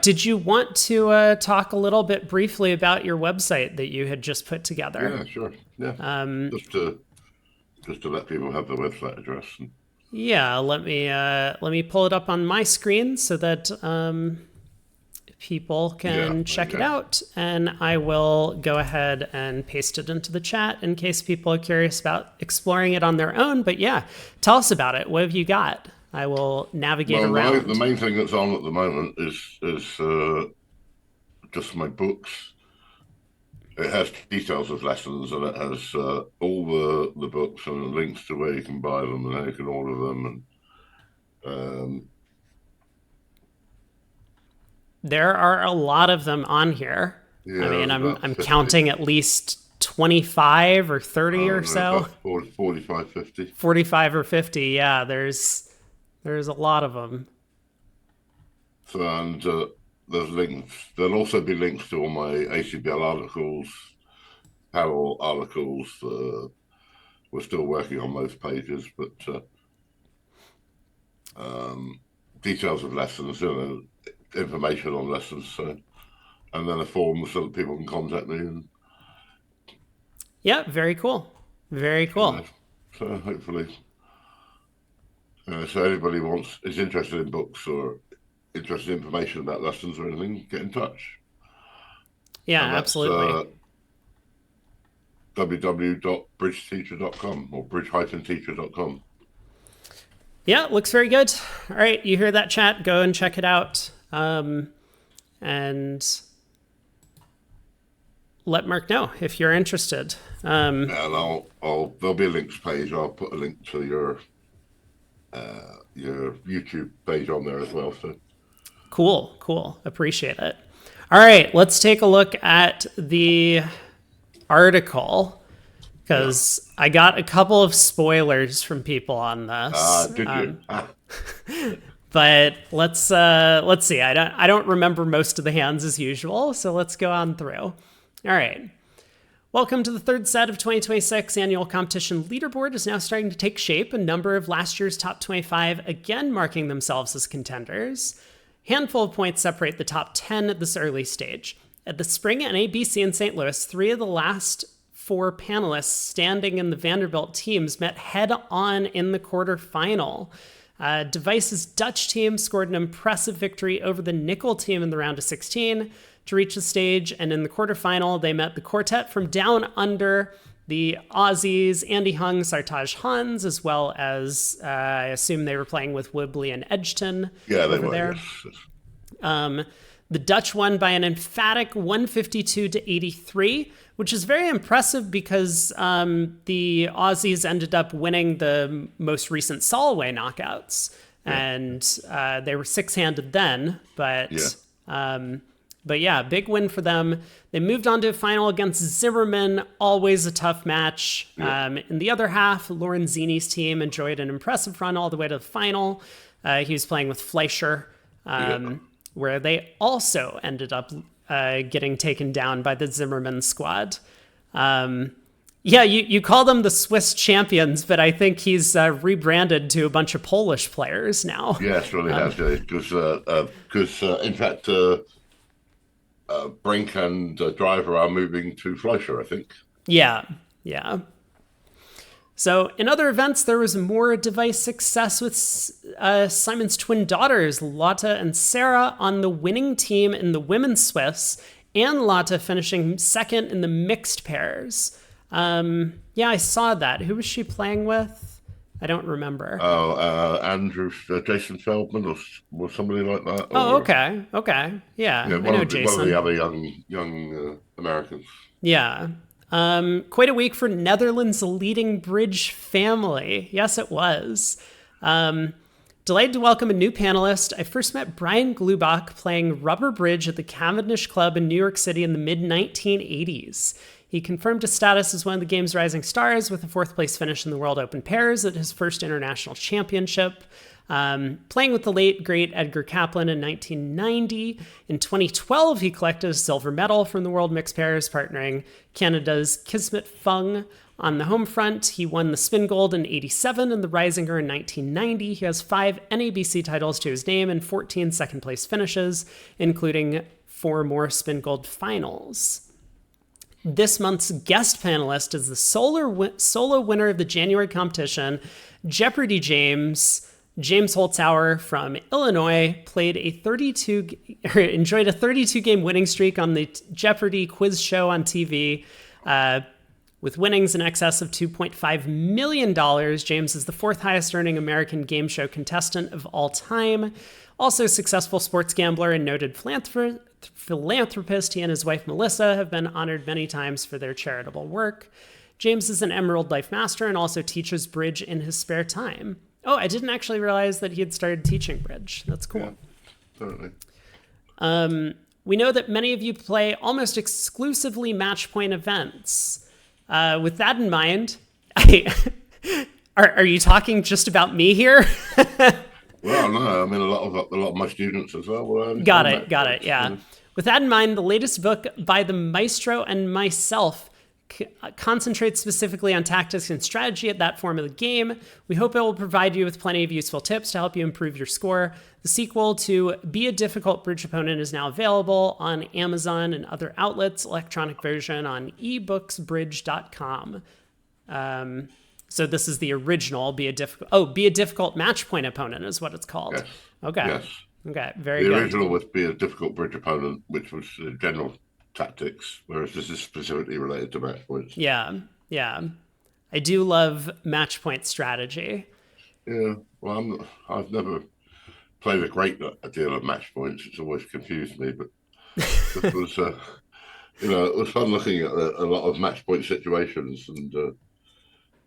Did you want to talk a little bit briefly about your website that you had just put together? Yeah, sure. Yeah, just to let people have the website address. Yeah, let me pull it up on my screen so that people Yeah, can there you check it go. out, and I will go ahead and paste it into the chat in case people are curious about exploring it on their own. But yeah, tell us about it. What have you got? I will navigate Well, the around. main thing that's on at the moment is just my books. It has details of lessons, and it has all the books and links to where you can buy them and how you can order them. And There are a lot of them on here. I yeah, mean, there's I'm about I'm 50. counting at least 25 or 30 or No, so. about 40, 45, 50. 45 or 50. Yeah, there's a lot of them. So, and there's links. There'll also be links to all my ACBL articles, Parallel articles. We're still working on those pages, but um, details of lessons, information on lessons. So, and then a form so that people can contact me. And Yeah, very cool. Very you know, cool. so hopefully, so anybody is interested in books or interested in information about lessons or anything, get in touch. Yeah, And that's absolutely. www.bridgeteacher.com or bridge-teacher.com. Yeah, it looks very good. All right, you hear that, chat? Go and check it out. And let Mark know if you're interested. And there'll be a links page. I'll put a link to your YouTube page on there as well. So Cool, cool. Appreciate it. All right, let's take a look at the article yeah. because I got a couple of spoilers from people on this. Did you? But let's see. I don't remember most of the hands as usual, so let's go on through. All right. Welcome to the third set of 2026 annual competition leaderboard is now starting to take shape. A number of last year's top 25 again marking themselves as contenders. Handful of points separate the top 10 at this early stage. At the spring NABC in St. Louis, 3 of the last 4 panelists standing in the Vanderbilt teams met head-on in the quarterfinal. Device's Dutch team scored an impressive victory over the Nickel team in the round of 16 to reach the stage, and in the quarterfinal, they met the quartet from down under, the Aussies, Andy Hung, Sartaj Hans, as well as, I assume they were playing with Wibley and Edgerton Yeah, they over were. there. Yes. The Dutch won by an emphatic 152 to 83, which is very impressive because the Aussies ended up winning the most recent Solway knockouts, Yeah. and they were six-handed then. Yeah. But yeah, big win for them. They moved on to a final against Zimmerman, always a tough match. Yeah. In the other half, Lorenzini's team enjoyed an impressive run all the way to the final. He was playing with Fleischer. Yeah. Where they also ended up getting taken down by the Zimmerman squad. Yeah, you call them the Swiss champions, but I think he's rebranded to a bunch of Polish players now. Yes, really has. Because in fact, Brink and Driver are moving to Fleischer, I think. Yeah, yeah. So in other events, there was more device success with Simon's twin daughters, Lotta and Sarah, on the winning team in the women's Swiss, and Lotta finishing second in the mixed pairs. Yeah, I saw that. Who was she playing with? I don't remember. Oh, Andrew, Jason Feldman, or somebody like that, Oh, or okay, okay, yeah, I know one of the Jason. other young Americans. Yeah. Quite a week for Netherlands' leading bridge family. Yes, it was. Delighted to welcome a new panelist. I first met Brian Glubach playing rubber bridge at the Cavendish Club in New York City in the mid-1980s. He confirmed his status as one of the game's rising stars with a fourth place finish in the World Open Pairs at his first international championship. Playing with the late, great Edgar Kaplan in 1990. In 2012, he collected a silver medal from the World Mixed Pairs, partnering Canada's Kismet Fung On the home front, he won the Spin Gold in '87 and the Risinger in 1990. He has 5 NABC titles to his name and 14 second-place finishes, including 4 more Spin Gold finals. This month's guest panelist is the solo winner of the January competition, Jeopardy James. James Holzhauer from Illinois enjoyed a 32-game winning streak on the Jeopardy quiz show on TV. With winnings in excess of $2.5 million, James is the 4th highest earning American game show contestant of all time. Also a successful sports gambler and noted philanthropist, he and his wife Melissa have been honored many times for their charitable work. James is an Emerald Life Master and also teaches bridge in his spare time. Oh, I didn't actually realize that he had started teaching bridge. That's cool. Yeah, totally. We know that many of you play almost exclusively match point events. With that in mind, are you talking just about me here? Well, no, I mean a lot of my students as well. Got it. Yeah. With that in mind, the latest book by the Maestro and myself concentrates specifically on tactics and strategy at that form of the game. We hope it will provide you with plenty of useful tips to help you improve your score. The sequel to Be a Difficult Bridge Opponent is now available on Amazon and other outlets, electronic version on ebooksbridge.com. So this is the original Be a Difficult Match Point Opponent is what it's called. Yes. Okay. Yes. Okay, very good. The original was Be a Difficult Bridge Opponent, which was general tactics, whereas this is specifically related to match points. Yeah. I do love match point strategy. Yeah, well, I've never played a great deal of match points. It's always confused me, but it was, it was fun looking at a lot of match point situations and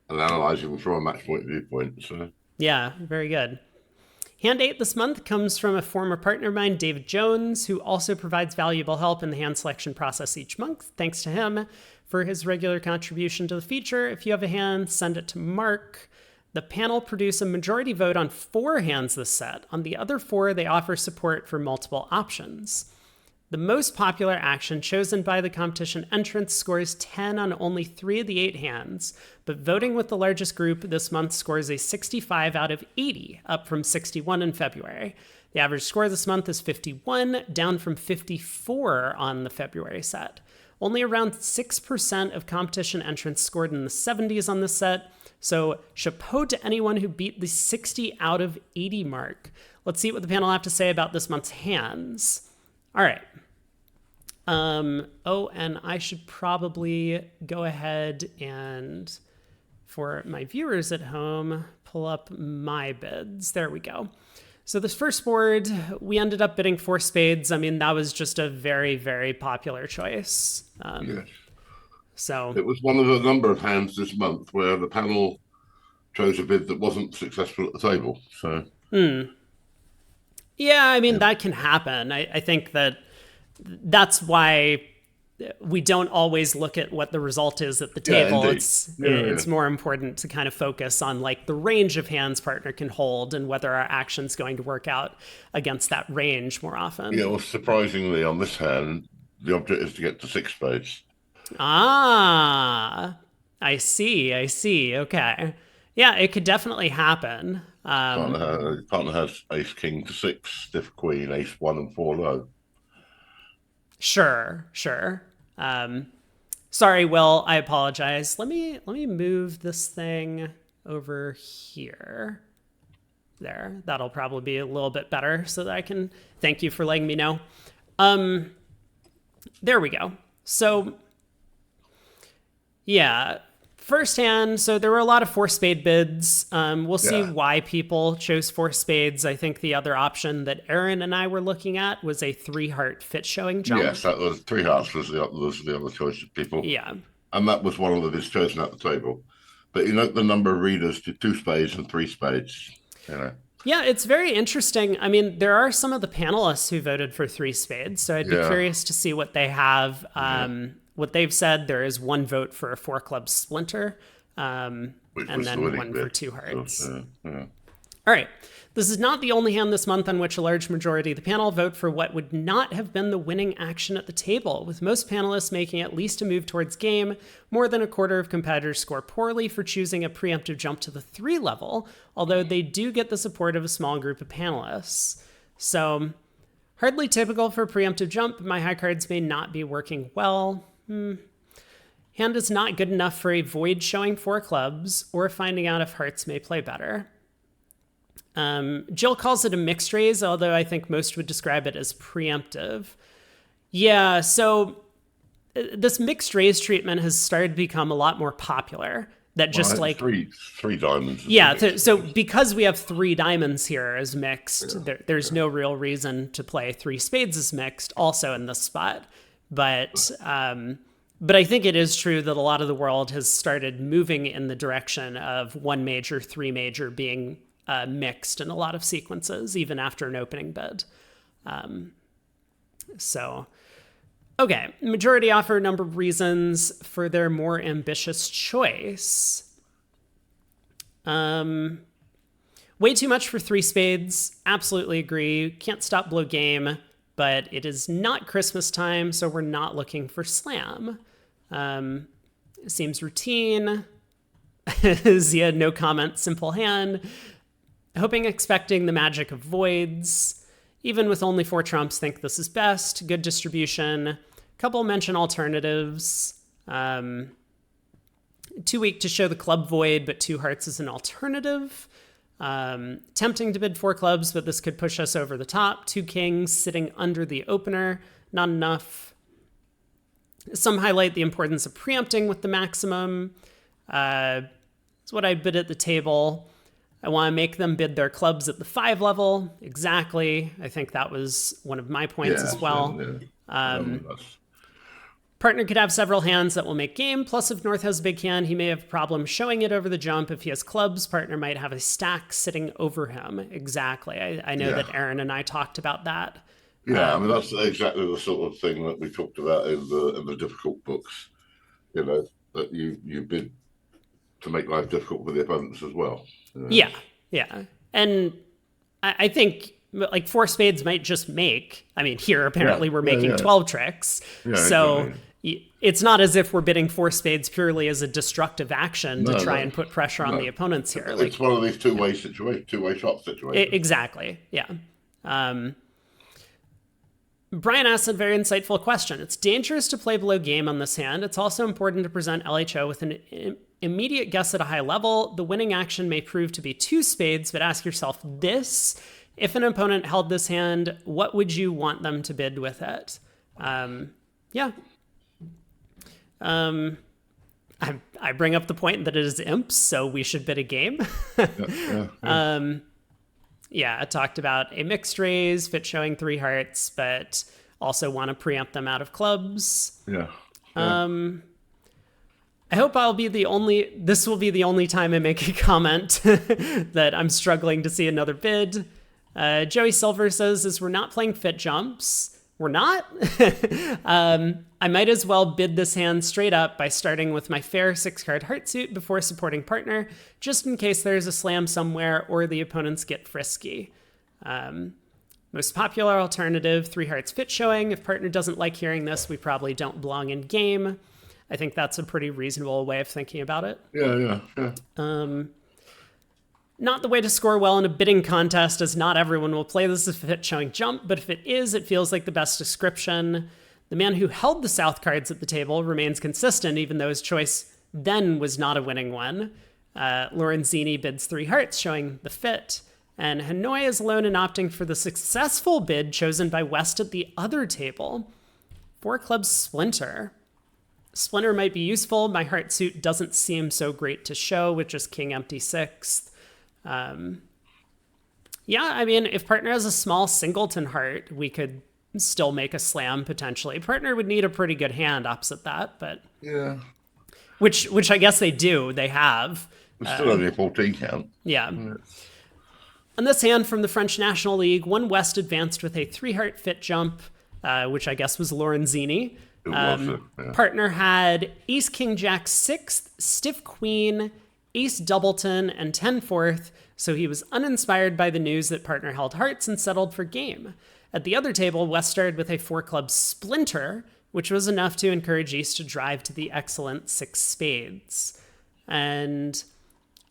analysing them from a match point viewpoint. So yeah, very good. Hand 8 this month comes from a former partner of mine, David Jones, who also provides valuable help in the hand selection process each month. Thanks to him for his regular contribution to the feature. If you have a hand, send it to Mark. The panel produce a majority vote on 4 hands this set. On the other 4, they offer support for multiple options. The most popular action chosen by the competition entrants scores 10 on only 3 of the 8 hands, but voting with the largest group this month scores a 65 out of 80, up from 61 in February. The average score this month is 51, down from 54 on the February set. Only around 6% of competition entrants scored in the 70s on this set, so chapeau to anyone who beat the 60 out of 80 mark. Let's see what the panel have to say about this month's hands. All right. And I should probably go ahead and, for my viewers at home, pull up my bids. There we go. So this first board, we ended up bidding 4 spades. I mean, that was just a very, very popular choice. yes. So It was one of a number of hands this month where the panel chose a bid that wasn't successful at the table. So yeah, I mean, that can happen. I think that's why we don't always look at what the result is at the table. It's more important to kind of focus on like the range of hands partner can hold and whether our action's going to work out against that range more often. Yeah, well, surprisingly on this hand, the object is to get to 6 spades. Ah, I see. Okay. Yeah, it could definitely happen. Partner has ace king to 6, stiff queen, ace 1 and 4 low. Sure. Sorry, Will, I apologize. Let me move this thing over here. There, that'll probably be a little bit better so that I can thank you for letting me know. There we go. So yeah, first hand, so there were a lot of 4 spade bids. We'll see why people chose 4 spades. I think the other option that Aaron and I were looking at was a 3 heart fit showing jump. Yes, that was 3 hearts was the other choice of people. Yeah. And that was one of the bids chosen at the table. But you note the number of readers to 2 spades and 3 spades. Yeah, it's very interesting. I mean, there are some of the panelists who voted for 3 spades, so I'd be curious to see what they have. What they've said, there is 1 vote for a 4 club splinter, and then 1 for 2 hearts. All right. This is not the only hand this month on which a large majority of the panel vote for what would not have been the winning action at the table, with most panelists making at least a move towards game. More than a quarter of competitors score poorly for choosing a preemptive jump to the 3 level, although they do get the support of a small group of panelists. So, hardly typical for a preemptive jump. My high cards may not be working well. Hand is not good enough for a void showing 4 clubs, or finding out if hearts may play better. Jill calls it a mixed raise, although I think most would describe it as preemptive. Yeah, so this mixed raise treatment has started to become a lot more popular. That just like three diamonds. Yeah, so because we have 3 diamonds here as mixed, there's no real reason to play 3 spades as mixed also in this spot. But I think it is true that a lot of the world has started moving in the direction of 1 major, 3 major being mixed in a lot of sequences, even after an opening bid. Okay, majority offer a number of reasons for their more ambitious choice. Way too much for 3 spades. Absolutely agree. Can't stop blow game, but it is not Christmas time, so we're not looking for slam. Seems routine. Zia, no comment, simple hand. Hoping, expecting the magic of voids. Even with only 4 trumps, think this is best. Good distribution. Couple mention alternatives. Too weak to show the club void, but 2 hearts is an alternative. Tempting to bid 4 clubs, but this could push us over the top. 2 kings sitting under the opener. Not enough. Some highlight the importance of preempting with the maximum. It's what I bid at the table. I want to make them bid their clubs at the 5 level. Exactly. I think that was one of my points as well. Partner could have several hands that will make game. Plus, if North has a big hand, he may have a problem showing it over the jump. If he has clubs, partner might have a stack sitting over him. Exactly. I know that Aaron and I talked about that. Yeah, I mean, that's exactly the sort of thing that we talked about in the difficult books. You know, that you bid to make life difficult for the opponents as well. Yeah. And I think like 4 spades might just make, I mean, here apparently we're making 12 tricks. So it's not as if we're bidding 4 spades purely as a destructive action to try and put pressure on the opponents here. It's one of these two-way shot situations. Exactly. Yeah. Brian asked a very insightful question. It's dangerous to play below game on this hand. It's also important to present LHO with an immediate guess at a high level. The winning action may prove to be 2 spades, but ask yourself this. If an opponent held this hand, what would you want them to bid with it? I bring up the point that it is imps, so we should bid a game. I talked about a mixed raise, fit showing 3 hearts, but also want to preempt them out of clubs. I hope this will be the only time I make a comment that I'm struggling to see another bid. Joey Silver says, as we're not playing fit jumps, we're not? I might as well bid this hand straight up by starting with my fair 6-card heart suit before supporting partner, just in case there's a slam somewhere or the opponents get frisky. Most popular alternative, 3 hearts fit showing. If partner doesn't like hearing this, we probably don't belong in game. I think that's a pretty reasonable way of thinking about it. Yeah. Not the way to score well in a bidding contest, as not everyone will play this as fit showing jump, but if it is, it feels like the best description. The man who held the south cards at the table remains consistent, even though his choice then was not a winning one. Lorenzini bids 3 hearts, showing the fit. And Hanoi is alone in opting for the successful bid chosen by West at the other table. 4 clubs Splinter. Splinter might be useful. My heart suit doesn't seem so great to show with just king empty 6th. I mean, if partner has a small singleton heart, we could still make a slam potentially. Partner would need a pretty good hand opposite that, but which I guess they do. They have. It's still only a 14 count. Yeah. On this hand from the French National League, one West advanced with a 3-heart fit jump, which I guess was Lorenzini. Partner had ace king jack 6th, stiff queen, ace doubleton, and 10 4th. so he was uninspired by the news that partner held hearts and settled for game. At the other table, West started with a 4-club splinter, which was enough to encourage East to drive to the excellent 6 spades. And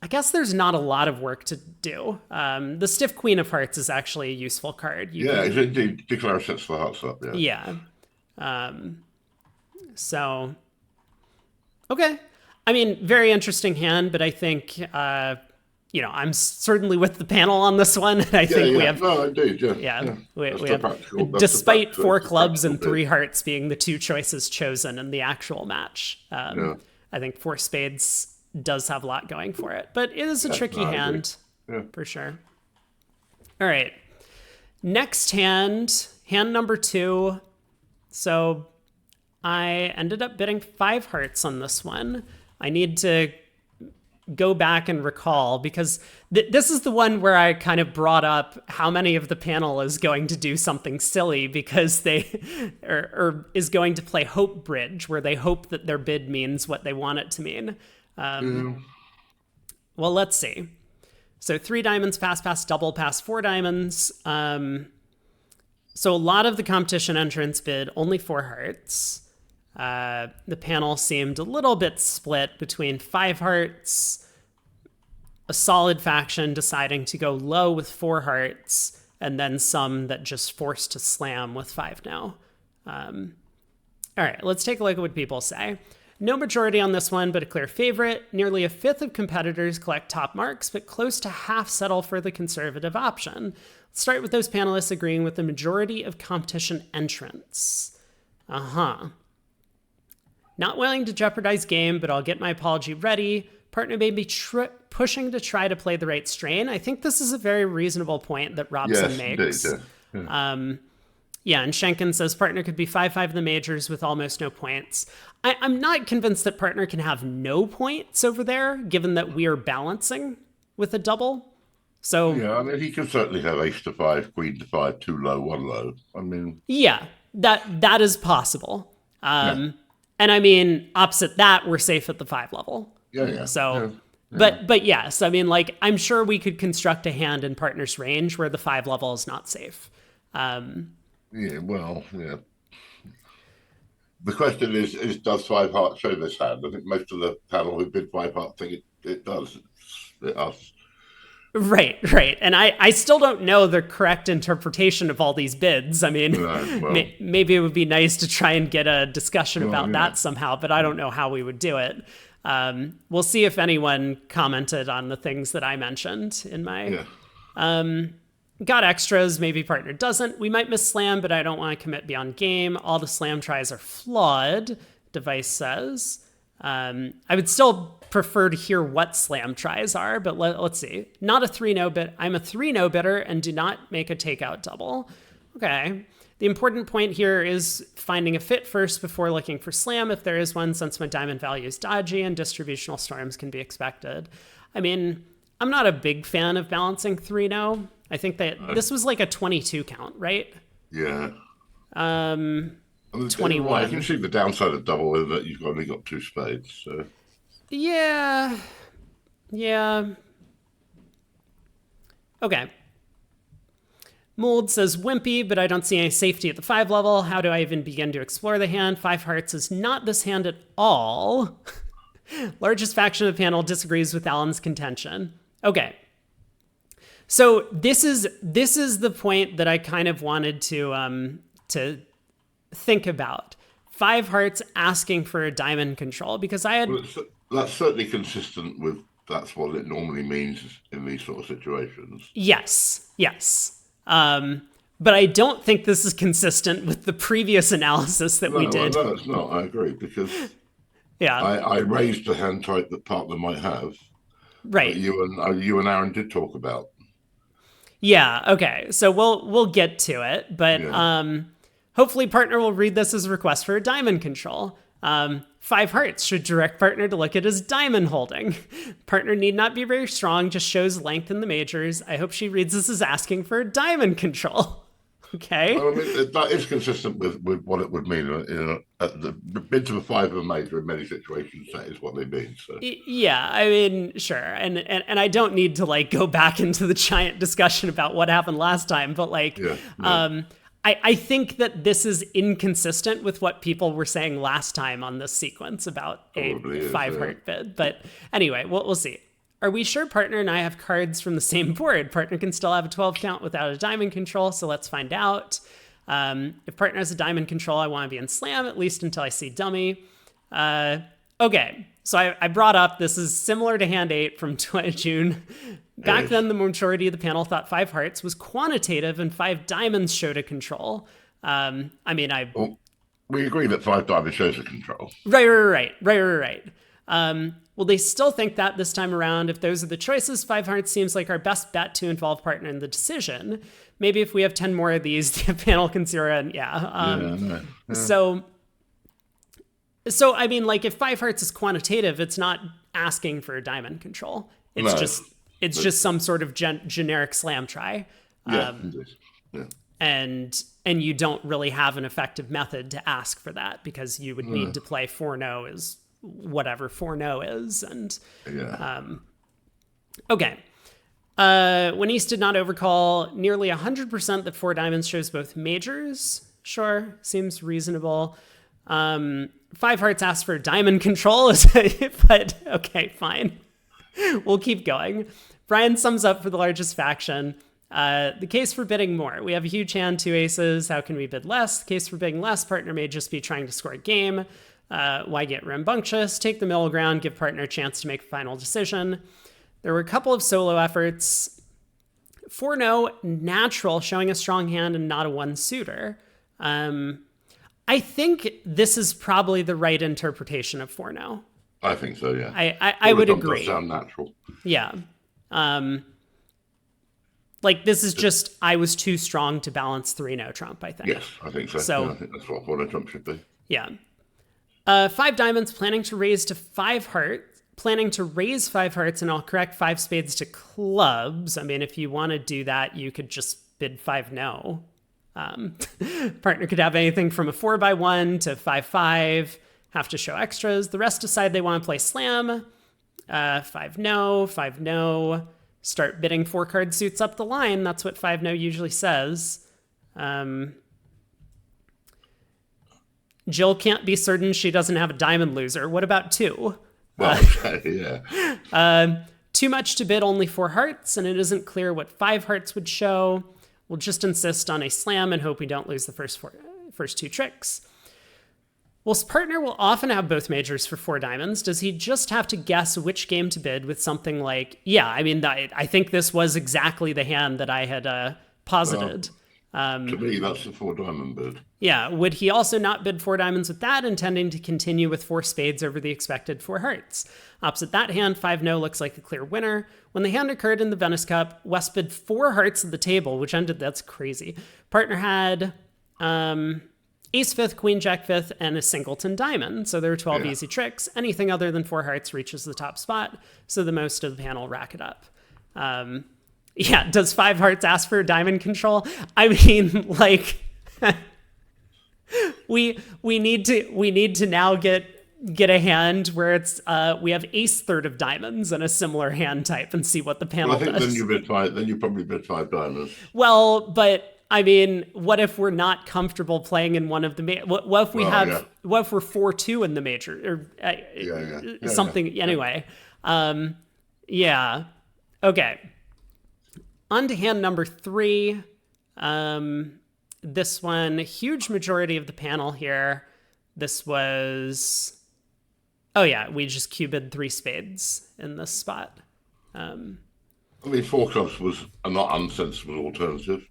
I guess there's not a lot of work to do. The stiff Queen of Hearts is actually a useful card. It's indeed. Declare sets the hearts up, Yeah. So, okay. I mean, very interesting hand, but I think, I'm certainly with the panel on this one. And I think we have... No, indeed, we have, despite 4 clubs and 3 hearts being the 2 choices chosen in the actual match, I think 4 spades does have a lot going for it, but it is a tricky hand for sure. All right. Next hand number 2. So I ended up bidding 5 hearts on this one. I need to go back and recall because this is the one where I kind of brought up how many of the panel is going to do something silly because they or is going to play Hope Bridge, where they hope that their bid means what they want it to mean. Well, let's see. So 3 diamonds, pass, double, pass 4 diamonds. So a lot of the competition entrants bid only 4 hearts. The panel seemed a little bit split between 5 hearts, a solid faction deciding to go low with 4 hearts, and then some that just forced to slam with 5 now. All right, let's take a look at what people say. No majority on this one, but a clear favorite. Nearly a fifth of competitors collect top marks, but close to half settle for the conservative option. Let's start with those panelists agreeing with the majority of competition entrants. Not willing to jeopardize game, but I'll get my apology ready. Partner may be pushing to try to play the right strain. I think this is a very reasonable point that Robson makes. Indeed, and Schenken says partner could be 5-5 in the majors with almost no points. I'm not convinced that partner can have no points over there, given that we are balancing with a double. So I mean, he can certainly have ace to 5, queen to 5, 2 low, 1 low. I mean, that is possible. And I mean, opposite that, we're safe at the 5 level. But yes, I mean, like, I'm sure we could construct a hand in partner's range where the 5 level is not safe. The question is does 5 hearts show this hand? I think most of the panel who bid 5 hearts think it does. It us. Right. And I still don't know the correct interpretation of all these bids. I mean, maybe it would be nice to try and get a discussion about that somehow, but I don't know how we would do it. We'll see if anyone commented on the things that I mentioned in my... Got extras, maybe partner doesn't. We might miss slam, but I don't want to commit beyond game. All the slam tries are flawed, Device says. I would still prefer to hear what slam tries are, but let's see. Not a 3-no bid. I'm a 3-no bidder and do not make a takeout double. Okay. The important point here is finding a fit first before looking for slam if there is one, since my diamond value is dodgy and distributional storms can be expected. I mean, I'm not a big fan of balancing 3-no. I think that this was like a 22 count, right? Yeah. 21. I can see the downside of double is that you've only got 2 spades. So. Yeah. Okay. Mold says wimpy, but I don't see any safety at the 5 level. How do I even begin to explore the hand? 5 hearts is not this hand at all. Largest faction of the panel disagrees with Alan's contention. Okay. So this is the point that I kind of wanted to think about. 5 hearts asking for a diamond control because I had... Well, that's certainly consistent with that's what it normally means in these sort of situations. Yes. But I don't think this is consistent with the previous analysis that we did. No, it's not. I agree because I raised the hand type that partner might have. Right. That you and Aaron did talk about. Yeah. Okay. So we'll get to it, but hopefully partner will read this as a request for a diamond control. 5 hearts should direct partner to look at his diamond holding. Partner need not be very strong, just shows length in the majors. I hope she reads this as asking for a diamond control. Okay. Well, I mean, that is consistent with what it would mean. The bids of a five of a major in many situations, that is what they mean. So, Yeah, I mean, sure. And I don't need to like go back into the giant discussion about what happened last time, but like, yeah, no, I think that this is inconsistent with what people were saying last time on this sequence about a probably is. five heart bid. But anyway, we'll see. Are we sure partner and I have cards from the same board? Partner can still have a 12 count without a diamond control, so let's find out. If partner has a diamond control, I want to be in slam, at least until I see dummy. Okay, so I brought up, this is similar to hand 8 from June. Back then, the majority of the panel thought 5 hearts was quantitative and 5 diamonds showed a control. I mean, Well, we agree that five diamond shows a control. Right. Well, they still think that this time around, if those are the choices, 5 hearts seems like our best bet to involve partner in the decision. Maybe if we have 10 more of these, the panel can zero in. Yeah. So I mean, like if 5 hearts is quantitative, it's not asking for a diamond control. It's No, just some sort of generic slam try. yeah, yeah. And you don't really have an effective method to ask for that because you would need to play 4-no is whatever 4-no is. And Yeah. okay. When East did not overcall, nearly 100% that 4 diamonds shows both majors. Sure, seems reasonable. 5 hearts asked for diamond control, but okay, fine. We'll keep going. Brian sums up for the largest faction. The case for bidding more. We have a huge hand, 2 aces. How can we bid less? The case for bidding less, partner may just be trying to score a game. Why get rambunctious? Take the middle ground, give partner a chance to make a final decision. There were a couple of solo efforts. 4-no, natural, showing a strong hand and not a one-suitor. I think this is probably the right interpretation of 4-no. I think so, yeah. I would agree. Does sound natural. Yeah. Like this is just, I was too strong to balance 3-no trump, I think. Yes, I think so. So yeah, I think that's what a trump should be. Yeah. 5 diamonds, planning to raise 5 hearts, and I'll correct 5 spades to clubs. I mean, if you want to do that, you could just bid 5-no. Partner could have anything from a 4x1 to 5-5, have to show extras. The rest decide they want to play slam. 5-no, 5-no. Start bidding 4 card suits up the line. That's what 5-no usually says. Jill can't be certain she doesn't have a diamond loser. What about 2? Well, yeah. Too much to bid only 4 hearts, and it isn't clear what 5 hearts would show. We'll just insist on a slam and hope we don't lose the first 2 tricks. Well, partner will often have both majors for 4 diamonds. Does he just have to guess which game to bid with something like, yeah, I mean, I think this was exactly the hand that I had posited. To me, that's the 4 diamond bid. Yeah, would he also not bid 4 diamonds with that, intending to continue with 4 spades over the expected 4 hearts? Opposite that hand, 5-no looks like a clear winner. When the hand occurred in the Venice Cup, West bid 4 hearts at the table, which ended, that's crazy. Partner had ace 5th, queen jack 5th, and a singleton diamond. So there were 12 easy tricks. Anything other than 4 hearts reaches the top spot, so the most of the panel rack it up. Yeah, does 5 hearts ask for diamond control? I mean, like, we need to now get a hand where it's we have ace 3rd of diamonds and a similar hand type and see what the panel does. I think then you probably bid 5 diamonds. Well, but I mean, what if we're not comfortable playing in one of the what if we what if we're 4-2 in the major or something anyway? Yeah. Okay. On to hand number 3. This one, a huge majority of the panel here. This was, oh yeah, we just cubed 3 spades in this spot. I mean, 4 clubs was a not unsensible alternative.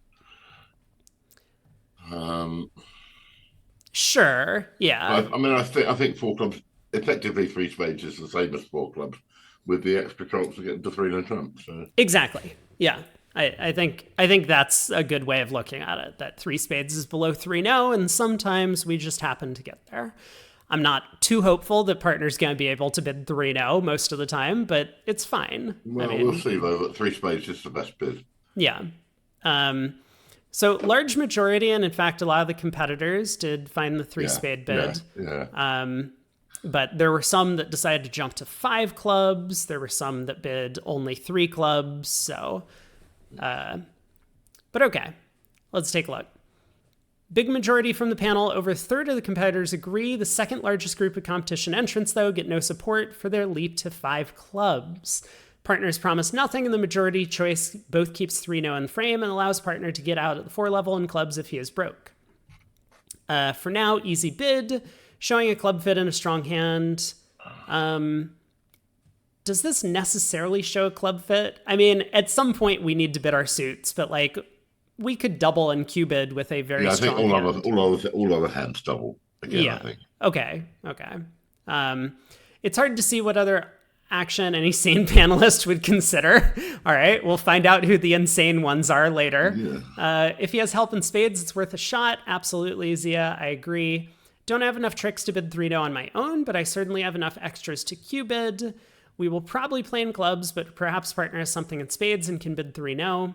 Sure, yeah. I mean, I think 4 clubs, effectively 3 spades is the same as 4 clubs, with the extra chance to get to 3-no trump. So. Exactly. Yeah. I think that's a good way of looking at it, that 3 spades is below 3-no, and sometimes we just happen to get there. I'm not too hopeful that partner's going to be able to bid 3-no most of the time, but it's fine. Well, we'll see, though, that 3 spades is the best bid. Yeah. So large majority, and in fact, a lot of the competitors did find the three Yeah, spade yeah, bid. yeah. But there were some that decided to jump to 5 clubs. There were some that bid only 3 clubs. So, but okay, let's take a look. Big majority from the panel, over a third of the competitors agree. The second largest group of competition entrants, though, get no support for their leap to 5 clubs. Partners promise nothing, and the majority choice both keeps 3-0 in the frame and allows partner to get out at the 4 level in clubs if he is broke. For now, easy bid, showing a club fit in a strong hand. Does this necessarily show a club fit? I mean, at some point we need to bid our suits, but like we could double and Q bid with a very Yeah, I think strong hand. all other hands double again. I Yeah. think. Okay. It's hard to see what other action any sane panelist would consider. All right, we'll find out who the insane ones are later. Yeah. If he has help in spades, it's worth a shot. Absolutely, Zia. I agree. Don't have enough tricks to bid 3-0 on my own, but I certainly have enough extras to Q bid. We will probably play in clubs, but perhaps partner has something in spades and can bid 3-0.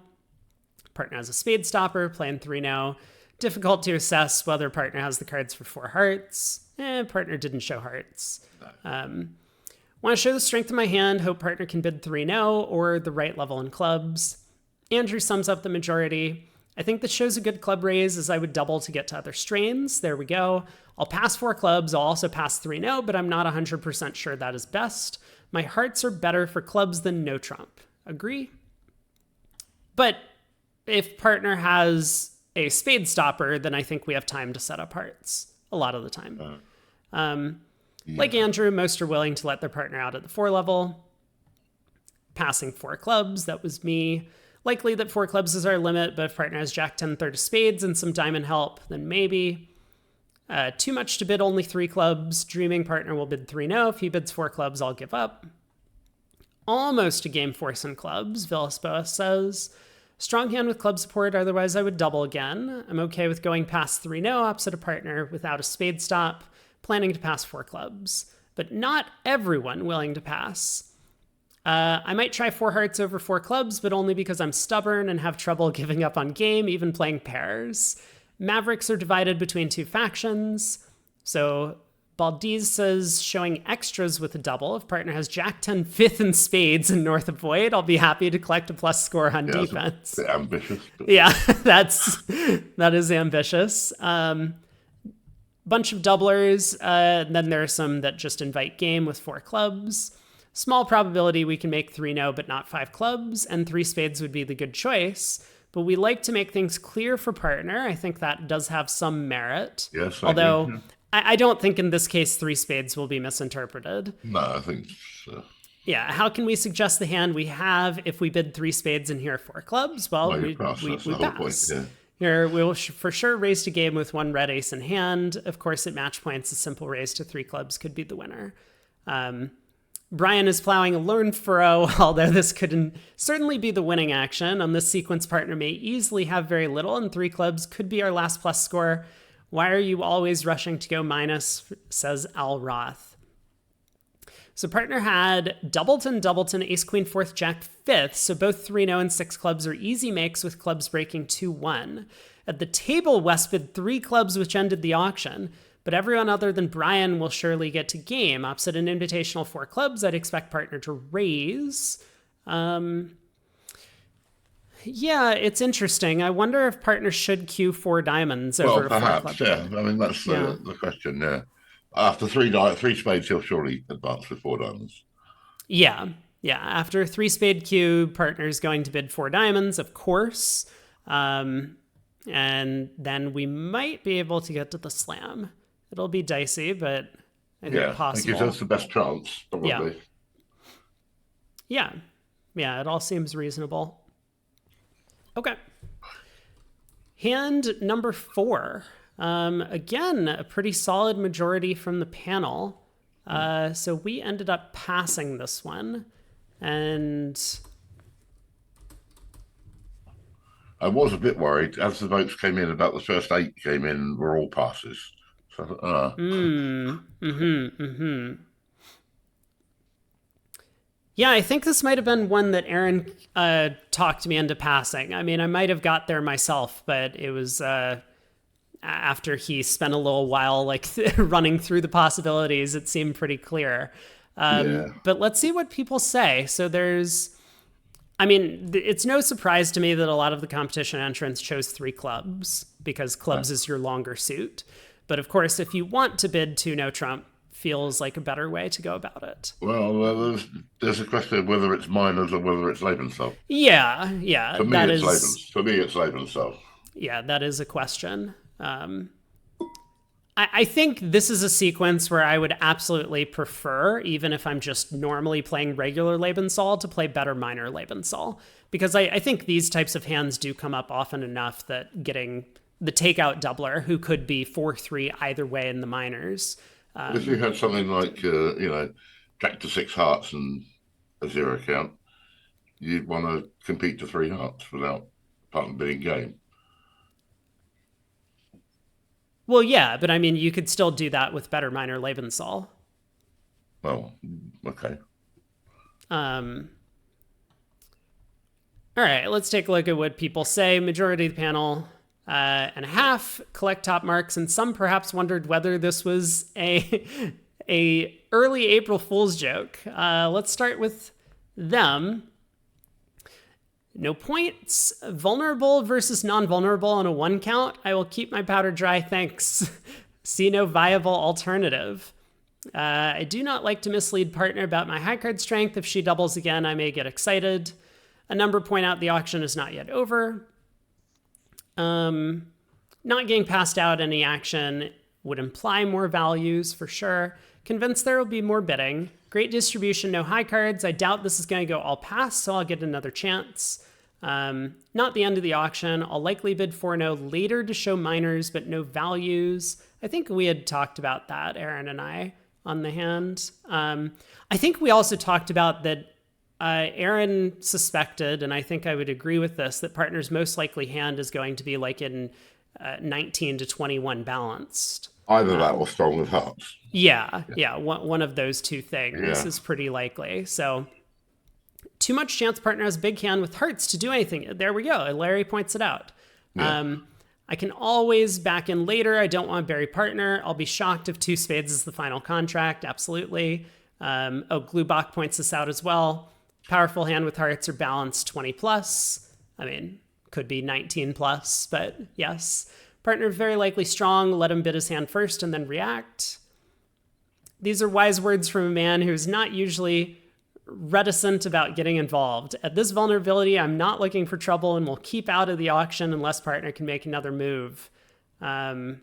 Partner has a spade stopper, playing 3-0. Difficult to assess whether partner has the cards for 4 hearts. Partner didn't show hearts. Want to show the strength of my hand, hope partner can bid 3-0 or the right level in clubs. Andrew sums up the majority. I think this shows a good club raise as I would double to get to other strains. There we go. I'll pass 4 clubs. I'll also pass 3-0, but I'm not 100% sure that is best. My hearts are better for clubs than no trump. Agree? But if partner has a spade stopper, then I think we have time to set up hearts a lot of the time. Like Andrew, most are willing to let their partner out at the 4 level. Passing 4 clubs, that was me. Likely that 4 clubs is our limit, but if partner has Jack 10, third of spades and some diamond help, then maybe. Too much to bid only 3 clubs. Dreaming partner will bid 3-0. If he bids 4 clubs, I'll give up. Almost a game force in clubs, Villasboa says. Strong hand with club support, otherwise I would double again. I'm okay with going past 3-0 opposite a partner without a spade stop, planning to pass 4 clubs. But not everyone willing to pass. I might try 4 hearts over 4 clubs, but only because I'm stubborn and have trouble giving up on game, even playing pairs. Mavericks are divided between 2 factions. So Baldiz says showing extras with a double. If partner has Jack 10 fifth in spades and North of Void, I'll be happy to collect a plus score on defense. It's a bit ambitious. But... Yeah, that is ambitious. Bunch of doublers. Then there are some that just invite game with 4 clubs. Small probability we can make 3-0 but not 5 clubs, and 3 spades would be the good choice. But we like to make things clear for partner. I think that does have some merit. Yes, although I don't think in this case 3 spades will be misinterpreted. No, I think so. Yeah, how can we suggest the hand we have if we bid 3 spades and here 4 clubs? Well, we pass. Point, yeah. Here, we'll for sure raise to game with 1 red ace in hand. Of course, at match points, a simple raise to 3 clubs could be the winner. Brian is plowing a lone furrow, although this could certainly be the winning action. On this sequence, partner may easily have very little, and 3 clubs could be our last plus score. Why are you always rushing to go minus, says Al Roth. So partner had doubleton, ace, queen, 4th, jack, 5th, so both 3-0 and 6 clubs are easy makes with clubs breaking 2-1. At the table, West bid 3 clubs, which ended the auction, but everyone other than Brian will surely get to game. Opposite an invitational 4 clubs, I'd expect partner to raise. Yeah, it's interesting. I wonder if partner should queue 4 diamonds over perhaps, 4 club. Yeah. I mean, that's the question, yeah. After 3 spades, he'll surely advance with 4 diamonds. Yeah. After 3 spade queue, partner's going to bid 4 diamonds, of course. And then we might be able to get to the slam. It'll be dicey, but I think possible. It gives us the best chance, probably. Yeah, it all seems reasonable. Okay. Hand number 4. Again, a pretty solid majority from the panel. So we ended up passing this one. And I was a bit worried as the votes came in. About the first 8 came in were all passes. So, Yeah, I think this might have been one that Aaron talked me into passing. I mean, I might have got there myself, but it was after he spent a little while like running through the possibilities. It seemed pretty clear. Yeah. But let's see what people say. So I mean, it's no surprise to me that a lot of the competition entrants chose 3 clubs because clubs is your longer suit. But of course, if you want to bid 2-no trump, feels like a better way to go about it. Well, there's a question of whether it's minors or whether it's Lebensdorf. Yeah, For me, that it's is. For me, it's Lebensdorf. Yeah, that is a question. I think this is a sequence where I would absolutely prefer, even if I'm just normally playing regular Lebensal, to play better minor Lebensal. Because I think these types of hands do come up often enough that getting the takeout doubler, who could be 4-3 either way in the minors. If you had something like, Jack to 6 hearts and a 0 count, you'd want to compete to 3 hearts without partner being game. Well, yeah, but I mean, you could still do that with better minor Lebensal. Well, okay. All right, let's take a look at what people say. Majority of the panel and a half collect top marks, and some perhaps wondered whether this was a early April Fool's joke. Let's start with them. No points. Vulnerable versus non-vulnerable on a 1 count. I will keep my powder dry, thanks. See no viable alternative. I do not like to mislead partner about my high card strength. If she doubles again, I may get excited. A number point out the auction is not yet over. Not getting passed out any action would imply more values for sure. Convinced there will be more bidding. Great distribution, no high cards. I doubt this is going to go all pass, so I'll get another chance. Not the end of the auction. I'll likely bid 4-no later to show minors, but no values. I think we had talked about that, Aaron and I, on the hand. I think we also talked about that Aaron suspected, and I think I would agree with this, that partner's most likely hand is going to be like in 19 to 21 balanced. Either that or strong with hearts. Yeah. One of those two things is pretty likely. So too much chance partner has big hand with hearts to do anything. There we go. Larry points it out. Yeah. I can always back in later. I don't want to bury partner. I'll be shocked if 2 spades is the final contract. Absolutely. Glubach points this out as well. Powerful hand with hearts are balanced 20 plus. I mean, could be 19 plus, but yes. Partner very likely strong. Let him bid his hand first and then react. These are wise words from a man who's not usually reticent about getting involved. At this vulnerability, I'm not looking for trouble and will keep out of the auction unless partner can make another move. What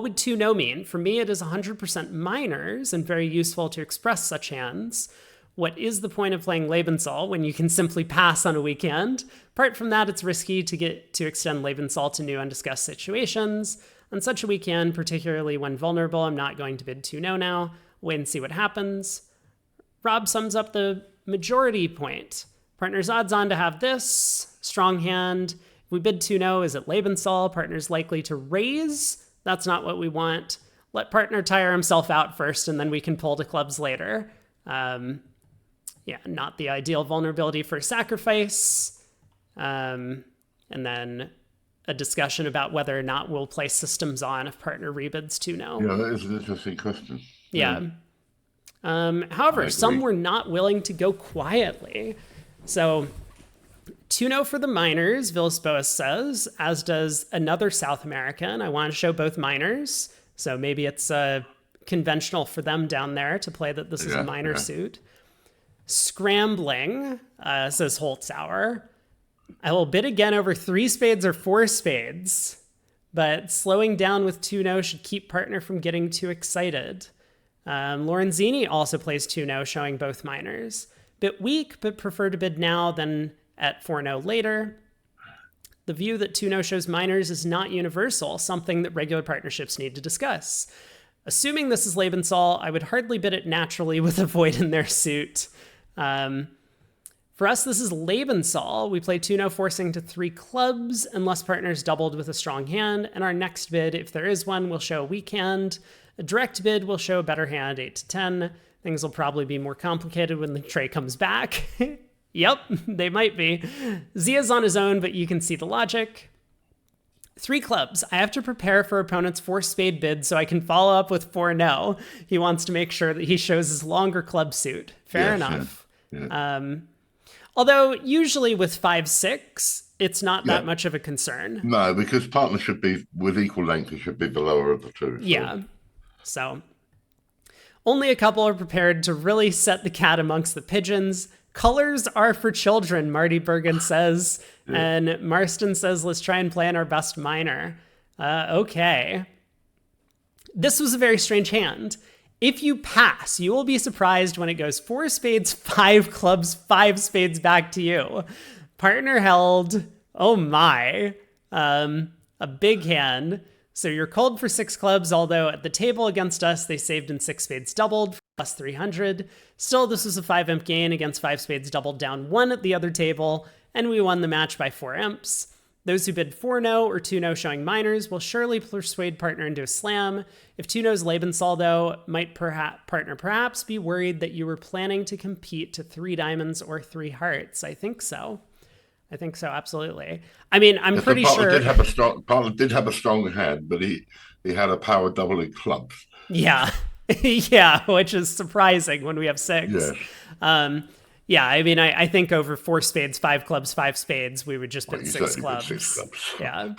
would 2-no mean? For me, it is 100% minors and very useful to express such hands. What is the point of playing Lebensal when you can simply pass on a weekend? Apart from that, it's risky to extend Lebensal to new undiscussed situations. On such a weekend, particularly when vulnerable, I'm not going to bid 2-no now. Wait and see what happens. Rob sums up the majority point. Partner's odds on to have this. Strong hand. If we bid 2-no, is it Lebensal? Partner's likely to raise. That's not what we want. Let partner tire himself out first, and then we can pull to clubs later. Not the ideal vulnerability for sacrifice. And then a discussion about whether or not we'll play systems on if partner rebids 2-no. Yeah, that is an interesting question. Yeah. However, some were not willing to go quietly. So 2-no for the minors, Villas-Boas says, as does another South American. I want to show both minors. So maybe it's conventional for them down there to play that this is a minor suit. Scrambling, says Holtzauer. I will bid again over 3 spades or 4 spades, but slowing down with 2-no should keep partner from getting too excited. Lorenzini also plays 2-no, showing both minors. Bit weak, but prefer to bid now than at 4-no later. The view that 2-no shows minors is not universal, something that regular partnerships need to discuss. Assuming this is Lebensal, I would hardly bid it naturally with a void in their suit. For us, this is Lebensal. We play 2-no forcing to 3 clubs unless partners doubled with a strong hand, and our next bid, if there is one, will show a weak hand. A direct bid will show a better hand, 8 to 10. Things will probably be more complicated when the tray comes back. Yep, they might be. Zia's on his own, but you can see the logic. 3 clubs. I have to prepare for opponent's 4 spade bid so I can follow up with 4 no. He wants to make sure that he shows his longer club suit. Fair enough. Yeah. Although usually with 5-6, it's not that much of a concern. No, because partner should be with equal length. It should be the lower of the 2. So. Yeah. So only a couple are prepared to really set the cat amongst the pigeons. Colors are for children, Marty Bergen says. Yeah. And Marston says, let's try and plan our best minor. Okay. This was a very strange hand. If you pass, you will be surprised when it goes 4 spades, 5 clubs, 5 spades back to you. Partner held, oh my, a big hand. So you're called for 6 clubs, although at the table against us, they saved in 6 spades doubled, plus 300. Still, this was a 5 imp gain against 5 spades doubled down 1 at the other table, and we won the match by 4 imps. Those who bid 4 no or 2 no showing minors will surely persuade partner into a slam. If 2 no's Lebensal, though, might partner perhaps be worried that you were planning to compete to 3 diamonds or 3 hearts. I think so. Absolutely. I mean, I'm pretty sure partner did have a strong hand, but he had a power double in clubs. Yeah. Yeah, which is surprising when we have 6. Yes. Yeah, I mean, I think over 4 spades, 5 clubs, 5 spades, we would just bid 6 clubs. 6 clubs. Yeah.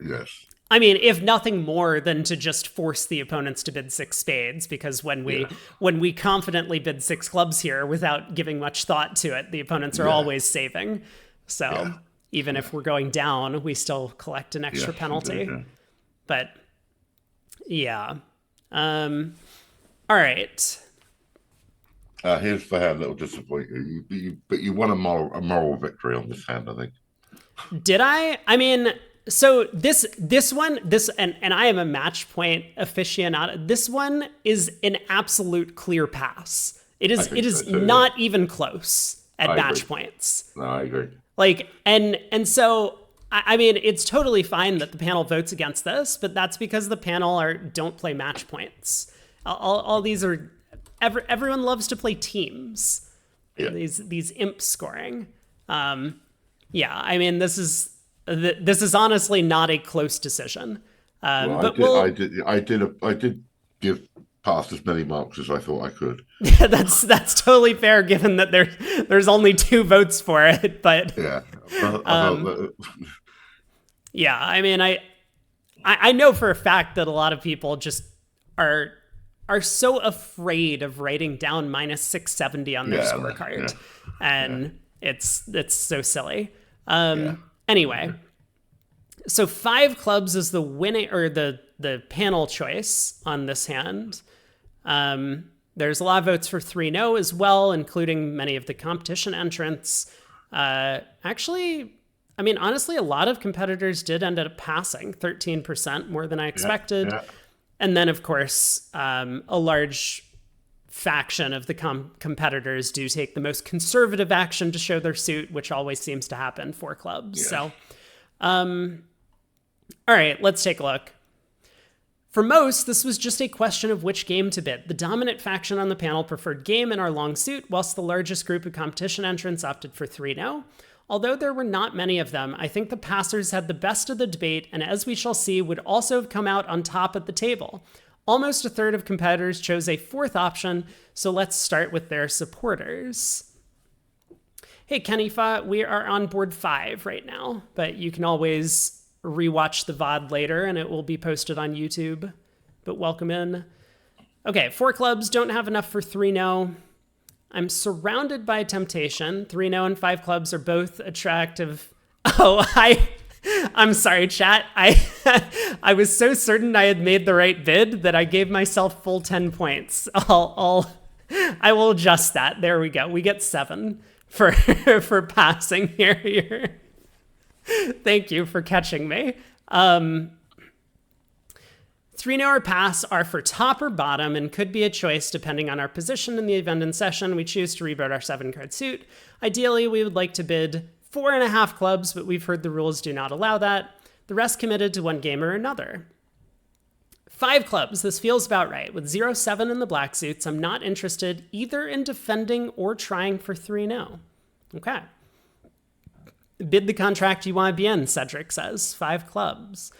Yes. I mean, if nothing more than to just force the opponents to bid 6 spades, because when we confidently bid 6 clubs here without giving much thought to it, the opponents are always saving. So even if we're going down, we still collect an extra penalty. But yeah. All right. Here's the hand that will disappoint you. But you won a moral victory on this hand, I think. Did I? I mean, so this one, and I am a match point aficionado. This one is an absolute clear pass. It is not even close at match points. No, I agree. Like, and so I mean, it's totally fine that the panel votes against this, but that's because the panel don't play match points. All these are. Everyone loves to play teams. Yeah. These imp scoring. Yeah, I mean, this is honestly not a close decision. I did give past as many marks as I thought I could. Yeah, that's totally fair, given that there's only 2 votes for it. But yeah, yeah, I mean, I know for a fact that a lot of people just are so afraid of writing down minus 670 on their scorecard. And it's so silly. Anyway, so 5 clubs is the winning or the panel choice on this hand. There's a lot of votes for 3 no as well, including many of the competition entrants. Actually, I mean, honestly, a lot of competitors did end up passing, 13% more than I expected. Yeah. And then, of course, a large faction of the competitors do take the most conservative action to show their suit, which always seems to happen for clubs. Yeah. So, all right, let's take a look. For most, this was just a question of which game to bid. The dominant faction on the panel preferred game in our long suit, whilst the largest group of competition entrants opted for 3 no. Although there were not many of them, I think the passers had the best of the debate, and as we shall see, would also have come out on top at the table. Almost a third of competitors chose a 4th option, so let's start with their supporters. Hey, Kenifa, we are on board 5 right now, but you can always rewatch the VOD later, and it will be posted on YouTube. But welcome in. Okay, 4 clubs don't have enough for 3 no. I'm surrounded by temptation. 3 no and 5 clubs are both attractive. Oh, I'm sorry, chat. I was so certain I had made the right bid that I gave myself full 10 points. I will adjust that. There we go. We get 7 for passing here. Thank you for catching me. 3 no or pass are for top or bottom and could be a choice depending on our position in the event and session. We choose to rebird our 7-card suit. Ideally, we would like to bid 4.5 clubs, but we've heard the rules do not allow that. The rest committed to one game or another. 5 clubs. This feels about right. With 0-7 in the black suits, I'm not interested either in defending or trying for 3-0. Okay. Bid the contract you want to be in, Cedric says. 5 clubs.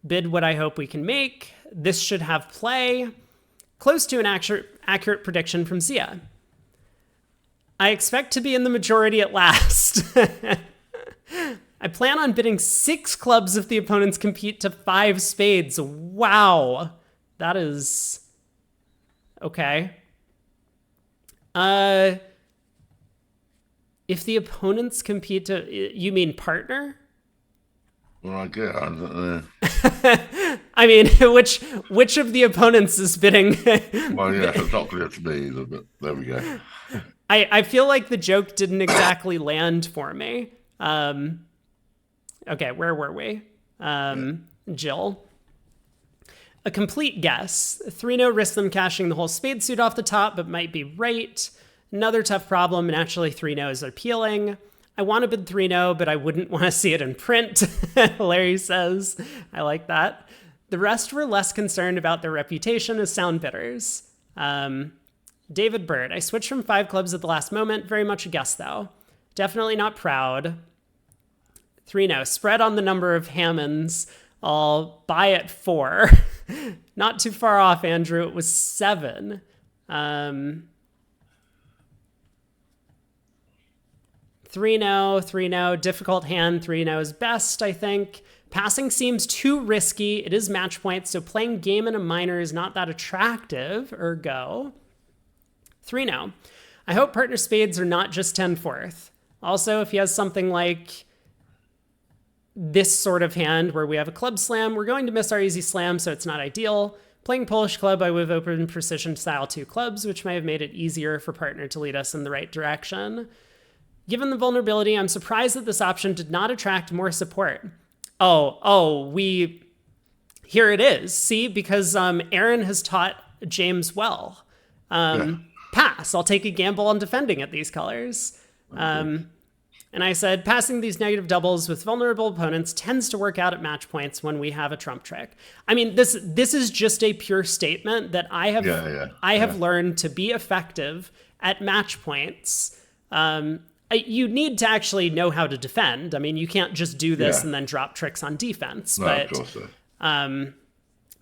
Bid what I hope we can make. This should have play. Close to an accurate prediction from Zia. I expect to be in the majority at last. I plan on bidding 6 clubs if the opponents compete to 5 spades. Wow. That is... Okay. If the opponents compete to... You mean partner? Well, I get I don't know. I mean, which of the opponents is bidding? Well, yeah, it's not clear to me either, but there we go. I feel like the joke didn't exactly land for me. Okay, where were we? Jill. A complete guess. 3-0 risks them cashing the whole spade suit off the top, but might be right. Another tough problem, naturally 3-0s are appealing. I want to bid 3-0, but I wouldn't want to see it in print, Larry says. I like that. The rest were less concerned about their reputation as sound bidders. David Bird. I switched from 5 clubs at the last moment. Very much a guess, though. Definitely not proud. 3-0. Spread on the number of Hammonds. I'll buy at 4. Not too far off, Andrew. It was 7. 3-0, 3-0. Difficult hand. 3-0 is best, I think. Passing seems too risky. It is match point, so playing game in a minor is not that attractive. Ergo. 3-0. I hope partner spades are not just 10-4. Also, if he has something like this sort of hand where we have a club slam, we're going to miss our easy slam, so it's not ideal. Playing Polish club, I would have opened precision style 2 clubs, which may have made it easier for partner to lead us in the right direction. Given the vulnerability, I'm surprised that this option did not attract more support. Here it is. See, because Aaron has taught James well. Pass. I'll take a gamble on defending at these colors. And I said, passing these negative doubles with vulnerable opponents tends to work out at match points when we have a trump trick. I mean, this is just a pure statement that I have learned to be effective at match points. You need to actually know how to defend. I mean, you can't just do this and then drop tricks on defense. No, of course so.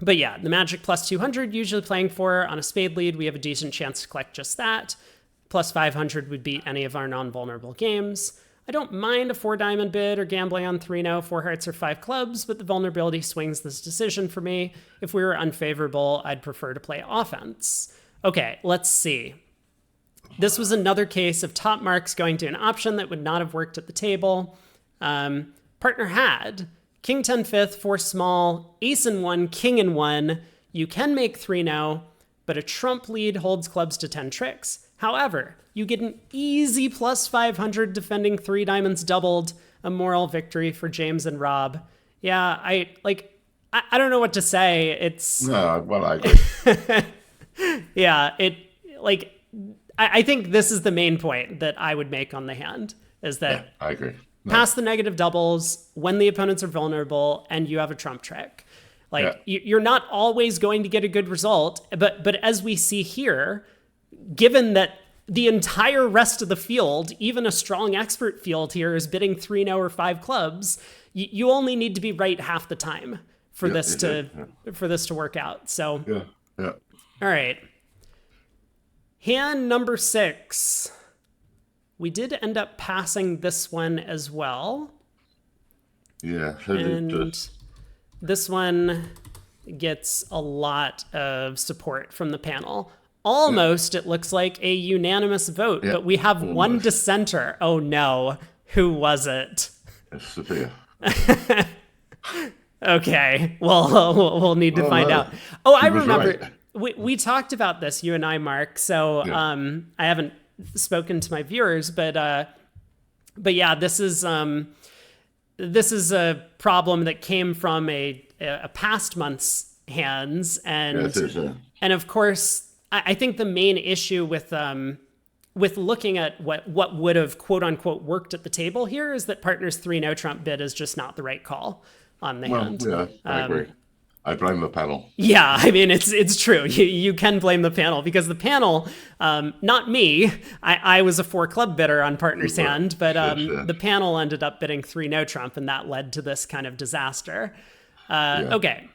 But yeah, the Magic plus 200, usually playing 4 on a spade lead, we have a decent chance to collect just that. Plus 500 would beat any of our non-vulnerable games. I don't mind a 4-diamond bid or gambling on 3-0, 4 hearts, or 5 clubs, but the vulnerability swings this decision for me. If we were unfavorable, I'd prefer to play offense. Okay, let's see. This was another case of top marks going to an option that would not have worked at the table. Partner had king 10 fifth, 4 small, ace in 1, king in 1. You can make 3-0, but a trump lead holds clubs to 10 tricks. However, you get an easy plus 500 defending 3 diamonds doubled, a moral victory for James and Rob. Yeah, I don't know what to say. I agree. Yeah, I think this is the main point that I would make on the hand, is that I agree. Pass the negative doubles when the opponents are vulnerable and you have a trump trick. You're not always going to get a good result, but as we see here, given that the entire rest of the field, even a strong expert field here, is bidding 3-0 or 5 clubs, you only need to be right half the time for this to work out. So all right. Hand number 6. We did end up passing this one as well. Yeah. And this one gets a lot of support from the panel. Almost, it looks like a unanimous vote, but we have one dissenter. Oh no, who was it? It's Sophia. Okay, well, we'll need to find out. Oh, I remember. Right. We talked about this, you and I, Mark. So I haven't spoken to my viewers, but yeah, this is a problem that came from a past month's hands, and and of course, I think the main issue with looking at what would have quote unquote worked at the table here is that partner's 3-0 trump bid is just not the right call on the hand. Yeah, I agree. I blame the panel. Yeah, I mean, it's true. You can blame the panel because the panel, not me, I was a 4 club bidder on partner's hand, but Yes. the panel ended up bidding 3 no trump, and that led to this kind of disaster. Yeah. Okay.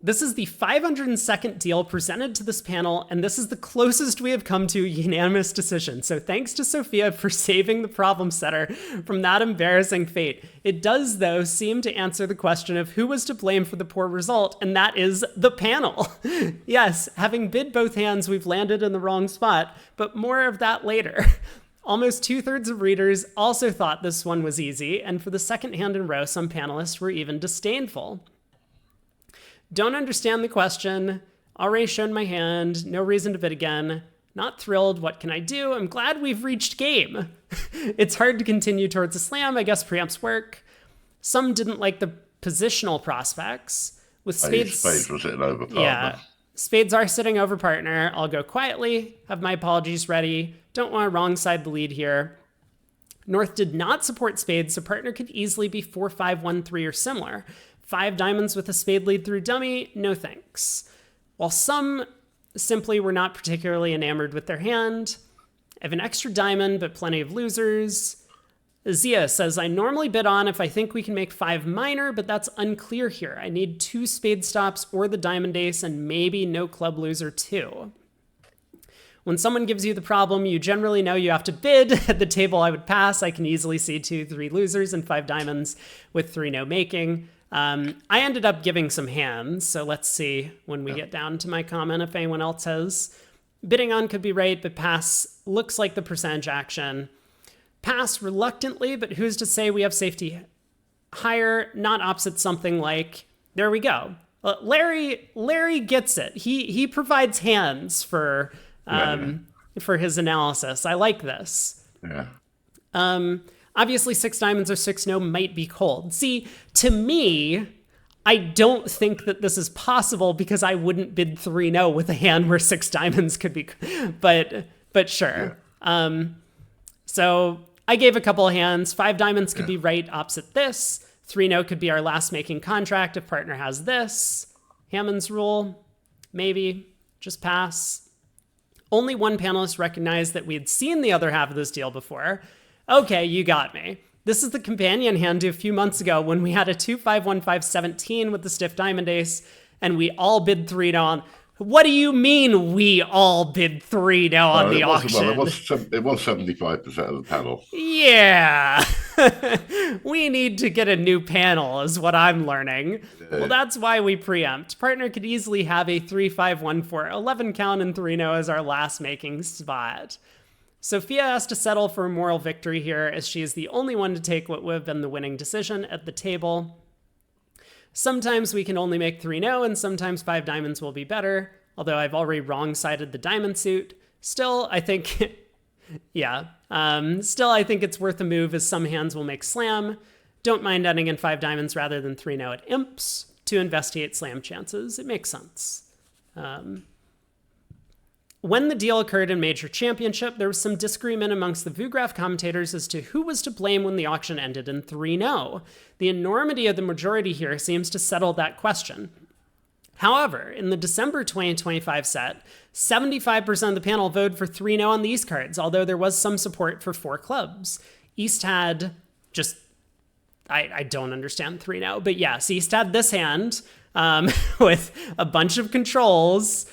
This is the 502nd deal presented to this panel, and this is the closest we have come to a unanimous decision. So thanks to Sophia for saving the problem setter from that embarrassing fate. It does, though, seem to answer the question of who was to blame for the poor result, and that is the panel. Yes, having bid both hands, we've landed in the wrong spot, but more of that later. Almost 2/3 of readers also thought this one was easy, and for the second hand in a row, some panelists were even disdainful. Don't understand the question. Already shown my hand. No reason to bid again. Not thrilled. What can I do? I'm glad we've reached game. It's hard to continue towards a slam. I guess preamps work. Some didn't like the positional prospects. With spades. Spades was sitting over partner. Yeah. Spades are sitting over partner. I'll go quietly. Have my apologies ready. Don't want to wrong side the lead here. North did not support spades, so partner could easily be 4-5-1-3 or similar. 5 diamonds with a spade lead through dummy, no thanks. While some simply were not particularly enamored with their hand. I have an extra diamond, but plenty of losers. Zia says, I normally bid on if I think we can make 5 minor, but that's unclear here. I need 2 spade stops or the diamond ace and maybe no club loser too. When someone gives you the problem, you generally know you have to bid. At the table I would pass. I can easily see 2-3 losers and 5 diamonds with 3 no making. I ended up giving some hands, so let's see when we get down to my comment if anyone else has. Bidding on could be right, but pass looks like the percentage action. Pass reluctantly, but who's to say we have safety higher, not opposite something like, there we go. Larry gets it. He provides hands for his analysis. I like this. Yeah. Obviously, 6 diamonds or 6 no might be cold. See, to me, I don't think that this is possible because I wouldn't bid 3 no with a hand where 6 diamonds could be, but sure. Yeah. So I gave a couple of hands. 5 diamonds could be right opposite this. 3 no could be our last making contract if partner has this. Hammond's rule, maybe, just pass. Only one panelist recognized that we had seen the other half of this deal before. Okay, you got me. This is the companion hand to a few months ago when we had a 2-5-1-5-17 with the stiff diamond ace, and we all bid 3 no on. What do you mean we all bid 3 no on the auction? Well, it was 75% of the panel. Yeah. We need to get a new panel is what I'm learning. Well, that's why we preempt. Partner could easily have a 3-5-1-4 11 count and 3 no as our last making spot. Sophia has to settle for a moral victory here as she is the only one to take what would have been the winning decision at the table. Sometimes we can only make 3 no and sometimes 5 diamonds will be better, although I've already wrong-sided the diamond suit. Still, I think, still I think it's worth a move as some hands will make slam. Don't mind ending in 5 diamonds rather than 3 no at imps to investigate slam chances. It makes sense. When the deal occurred in Major Championship, there was some disagreement amongst the VooGraph commentators as to who was to blame when the auction ended in 3 no. The enormity of the majority here seems to settle that question. However, in the December 2025 set, 75% of the panel voted for 3 no on these cards, although there was some support for 4 clubs. East had just, I don't understand 3 no, but yes, East had this hand with a bunch of controls.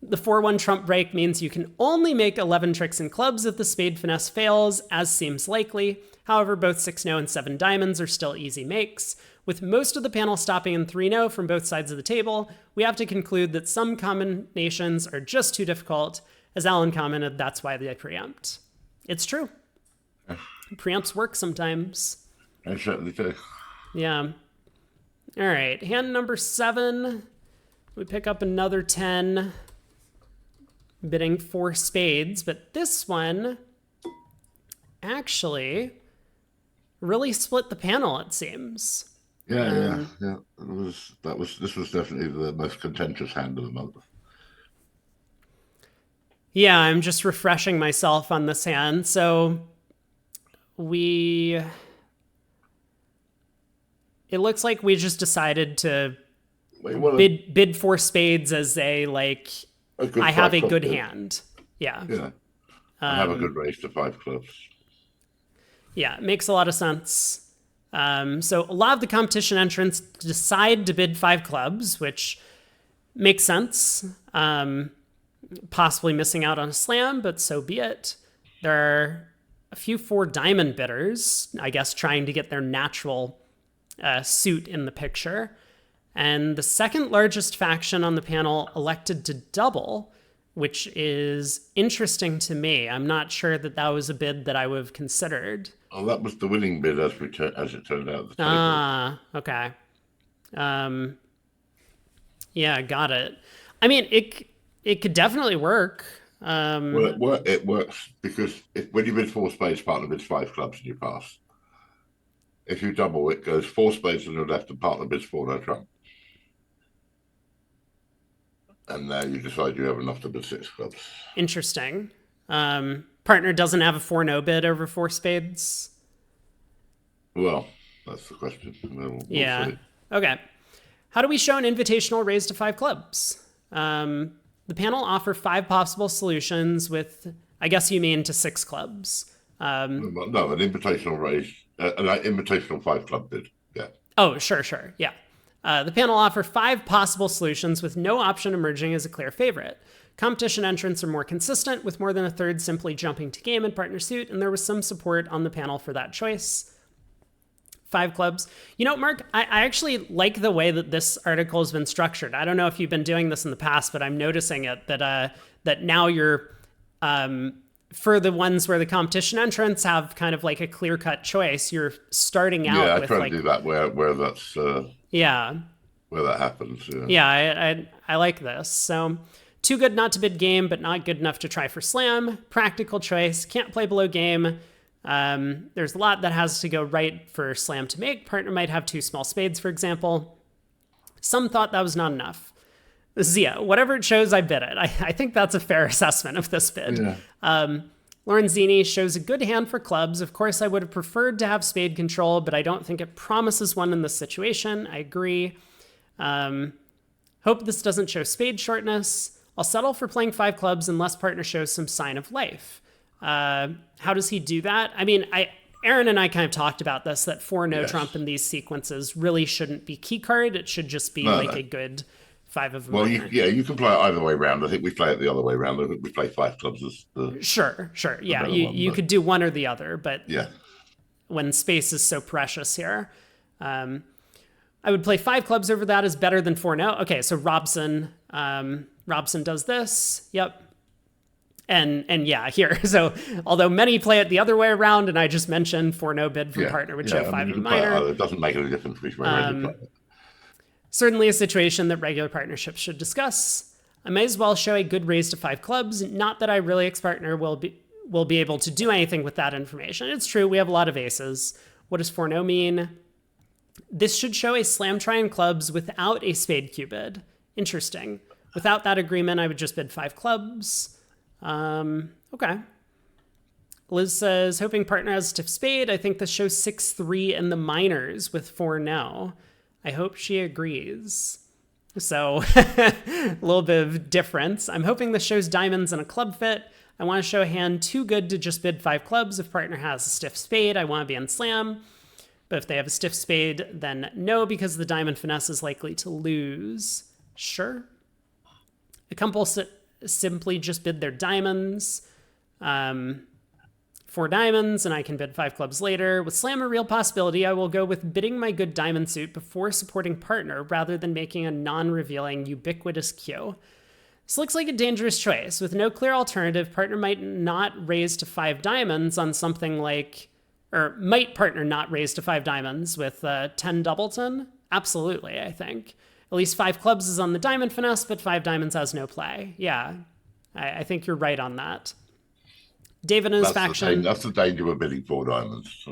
The 4-1 trump break means you can only make 11 tricks in clubs if the spade finesse fails, as seems likely. However, both 6 no and 7 diamonds are still easy makes. With most of the panel stopping in 3 no from both sides of the table, we have to conclude that some combinations are just too difficult. As Alan commented, that's why they preempt. It's true. Preempts work sometimes. I certainly do. Yeah. All right, hand number 7. We pick up another 10. Bidding 4 spades, but this one actually really split the panel, it seems. Yeah. This was definitely the most contentious hand of the month. Yeah, I'm just refreshing myself on this hand. So it looks like we just decided to bid four spades as a like, I have a good hand. Yeah. Yeah. I have a good raise to 5 clubs. Yeah, it makes a lot of sense. So a lot of the competition entrants decide to bid 5 clubs, which makes sense. Possibly missing out on a slam, but so be it. There are a few 4 diamond bidders, I guess, trying to get their natural suit in the picture. And the second largest faction on the panel elected to double, which is interesting to me. I'm not sure that was a bid that I would have considered. Oh, that was the winning bid as it turned out. Okay. Yeah, got it. I mean, it could definitely work. Well, it works because when you bid 4 spades, partner bids 5 clubs and you pass. If you double, it goes 4 spades on your left and partner bids 4 no trump. And now you decide you have enough to bid 6 clubs. Interesting. Partner doesn't have a 4-no bid over 4 spades? Well, that's the question. We'll see. Okay. How do we show an invitational raise to 5 clubs? The panel offer 5 possible solutions with, I guess you mean to 6 clubs. No, an invitational raise, an invitational 5 club bid. Yeah. Oh, sure. Yeah. The panel offer 5 possible solutions with no option emerging as a clear favorite. Competition entrants are more consistent, with more than a third simply jumping to game and partner suit, and there was some support on the panel for that choice. 5 clubs. You know, Mark, I actually like the way that this article has been structured. I don't know if you've been doing this in the past, but I'm noticing it that now you're for the ones where the competition entrants have kind of like a clear-cut choice. You're starting out. Yeah, I with try like, to do that where that's where that happens. Yeah, I like this. So, too good not to bid game, but not good enough to try for slam. Practical choice. Can't play below game. There's a lot that has to go right for slam to make. Partner might have 2 small spades, for example. Some thought that was not enough. Zia, whatever it shows, I bid it. I think that's a fair assessment of this bid. Yeah. Lorenzini shows a good hand for clubs. Of course, I would have preferred to have spade control, but I don't think it promises one in this situation. I agree. Hope this doesn't show spade shortness. I'll settle for playing 5 clubs unless partner shows some sign of life. How does he do that? I mean, Aaron and I kind of talked about this, that 4 no trump in these sequences really shouldn't be key card. It should just be a good 5 of a minor. You can play it either way around. I think we play it the other way around. I think we play 5 clubs as the Sure. Yeah, you could do one or the other, but when space is so precious here, I would play 5 clubs over that is better than 4 no. Okay, so Robson does this. Yep. And yeah, here. So although many play it the other way around, and I just mentioned 4 no bid from partner would show 5 of a minor. It doesn't make any difference which way around you play it. Certainly a situation that regular partnerships should discuss. I may as well show a good raise to 5 clubs. Not that I really expect partner will be able to do anything with that information. It's true, we have a lot of aces. What does 4 no mean? This should show a slam try in clubs without a spade cue bid. Interesting. Without that agreement, I would just bid 5 clubs. Okay. Liz says, hoping partner has stiff spade. I think this shows 6-3 in the minors with 4 no. I hope she agrees. So a little bit of difference. I'm hoping this shows diamonds and a club fit. I want to show a hand too good to just bid 5 clubs. If partner has a stiff spade, I want to be on slam. But if they have a stiff spade, then no, because the diamond finesse is likely to lose. Sure. A couple simply just bid their diamonds. 4 diamonds, and I can bid 5 clubs later. With slam a real possibility, I will go with bidding my good diamond suit before supporting partner rather than making a non-revealing ubiquitous cue. This looks like a dangerous choice. With no clear alternative, partner might not raise to 5 diamonds on something like, or might partner not raise to 5 diamonds with 10 doubleton? Absolutely, I think. At least 5 clubs is on the diamond finesse, but 5 diamonds has no play. Yeah, I think you're right on that. David and his faction. That's the danger of bidding 4 diamonds.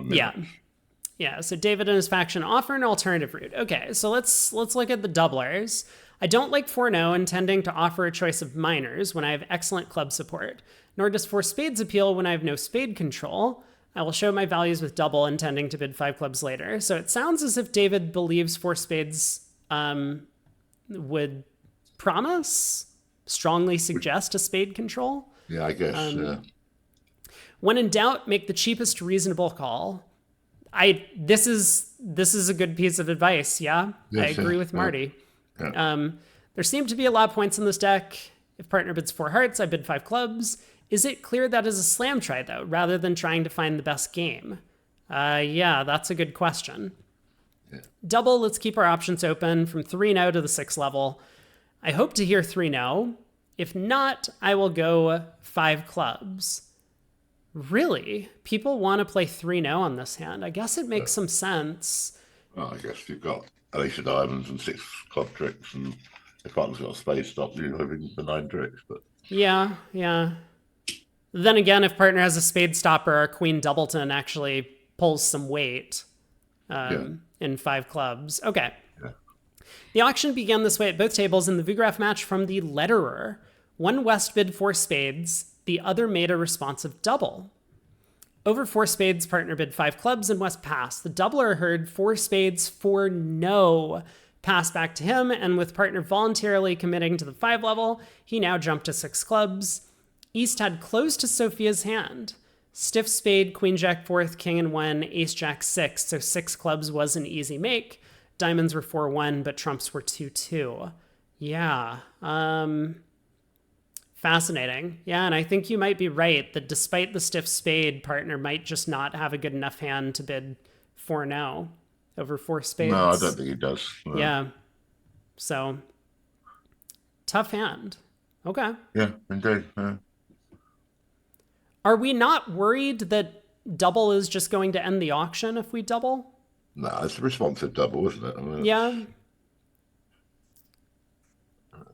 Yeah. So David and his faction offer an alternative route. Okay, so let's look at the doublers. I don't like 4 no, intending to offer a choice of minors when I have excellent club support. Nor does 4 spades appeal when I have no spade control. I will show my values with double, intending to bid 5 clubs later. So it sounds as if David believes 4 spades would promise, strongly suggest a spade control. Yeah, I guess. When in doubt, make the cheapest reasonable call. This is a good piece of advice. Yeah, I Yes, agree with Marty. Yeah. There seem to be a lot of points in this deck. If partner bids 4 hearts, I bid 5 clubs. Is it clear that is a slam try, though, rather than trying to find the best game? Yeah, that's a good question. Yeah. Double, let's keep our options open from 3-0 to the 6th level. I hope to hear 3-0. If not, I will go 5 clubs. Really? People want to play 3-0 on this hand? I guess it makes some sense. Well, I guess you've got an ace of diamonds and 6 club tricks, and if partner's got a spade stop, you're hoping for 9 tricks. But yeah. Then again, if partner has a spade stopper, a queen doubleton actually pulls some weight in 5 clubs. Okay. Yeah. The auction began this way at both tables in the Vugraph match from the letterer. One West bid 4 spades, the other made a responsive double. Over 4 spades, partner bid 5 clubs and West passed. The doubler heard 4 spades, 4 no. Pass back to him, and with partner voluntarily committing to the 5 level, he now jumped to 6 clubs. East had close to Sophia's hand. Stiff spade, queen jack 4th, king and 1, ace jack 6, so 6 clubs was an easy make. Diamonds were 4-1, but trumps were 2-2. Yeah, fascinating. Yeah, and I think you might be right that despite the stiff spade, partner might just not have a good enough hand to bid 4-0 over 4 spades. No, I don't think he does. No. Yeah. So, tough hand. Okay. Yeah, indeed. Yeah. Are we not worried that double is just going to end the auction if we double? No, it's a responsive double, isn't it? I mean, Yeah.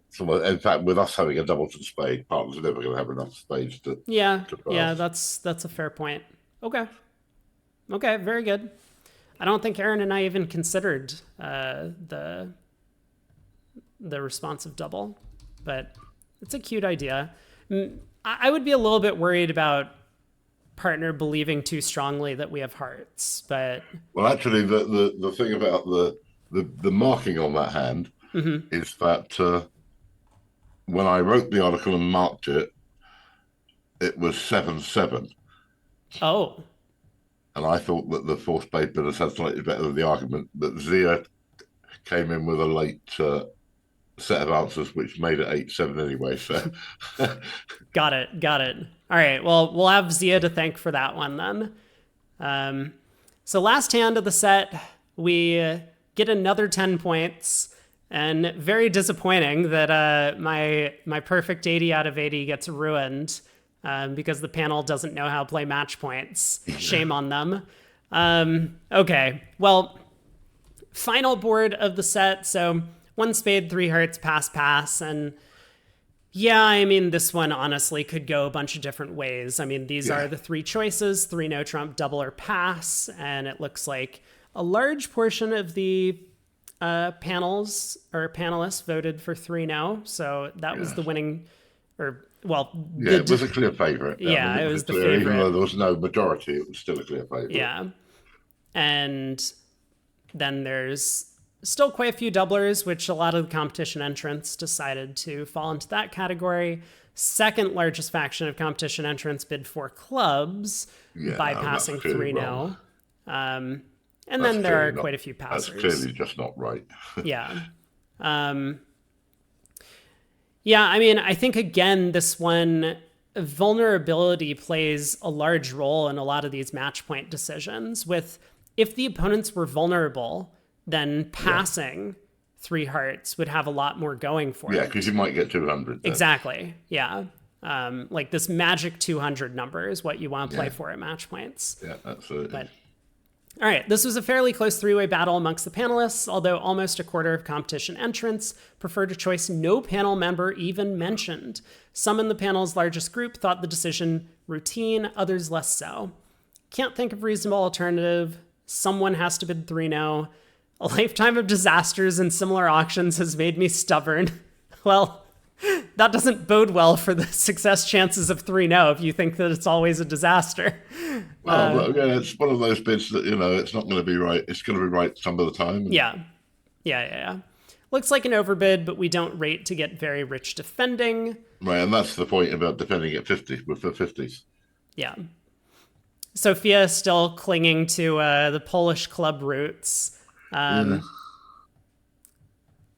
So, in fact, with us having a double to spade, partners are never going to have enough spades to. Yeah. To Yeah, that's a fair point. Okay. Okay, very good. I don't think Aaron and I even considered the responsive double, but it's a cute idea. I would be a little bit worried about partner believing too strongly that we have hearts, but Well, actually, the thing about the marking on that hand is that when I wrote the article and marked it, it was 7-7. oh, And I thought that the 4 spade bidders had slightly better of the argument, but Zia came in with a late set of answers, which made it 8-7 anyway. So, got it. All right, well, we'll have Zia to thank for that one then. So last hand of the set, we get another 10 points, and very disappointing that my perfect 80 out of 80 gets ruined because the panel doesn't know how to play match points. Shame on them. Okay, well, final board of the set. So 1 spade, 3 hearts, pass, and yeah, I mean, this one honestly could go a bunch of different ways. I mean, these are the 3 choices, 3 no trump, double or pass, and it looks like a large portion of the panels or panelists voted for 3 no, so that was the winning, or well, yeah, it was a clear favorite. Yeah, it was the clear, favorite. even though there was no majority, it was still a clear favorite. Yeah, and then there's still quite a few doublers, which a lot of the competition entrants decided to fall into that category. Second largest faction of competition entrants bid 4 clubs, bypassing 3-0. And then there are quite a few passers. That's clearly just not right. Yeah. Yeah, I mean, I think, again, this one, vulnerability plays a large role in a lot of these match point decisions. If the opponents were vulnerable, then passing 3 hearts would have a lot more going for it. Yeah, because you might get 200. Then. Exactly, yeah. Like this magic 200 number is what you want to play for at match points. Yeah, absolutely. But, all right, this was a fairly close 3-way battle amongst the panelists, although almost a quarter of competition entrants preferred a choice no panel member even mentioned. Some in the panel's largest group thought the decision routine, others less so. Can't think of reasonable alternative. Someone has to bid 3-0. A lifetime of disasters and similar auctions has made me stubborn. Well, that doesn't bode well for the success chances of 3-0 if you think that it's always a disaster. Well, yeah, it's one of those bids that, it's not going to be right. It's going to be right some of the time. Yeah. Looks like an overbid, but we don't rate to get very rich defending. Right, and that's the point about defending at 50 with the 50s. Yeah. Sophia still clinging to the Polish club roots.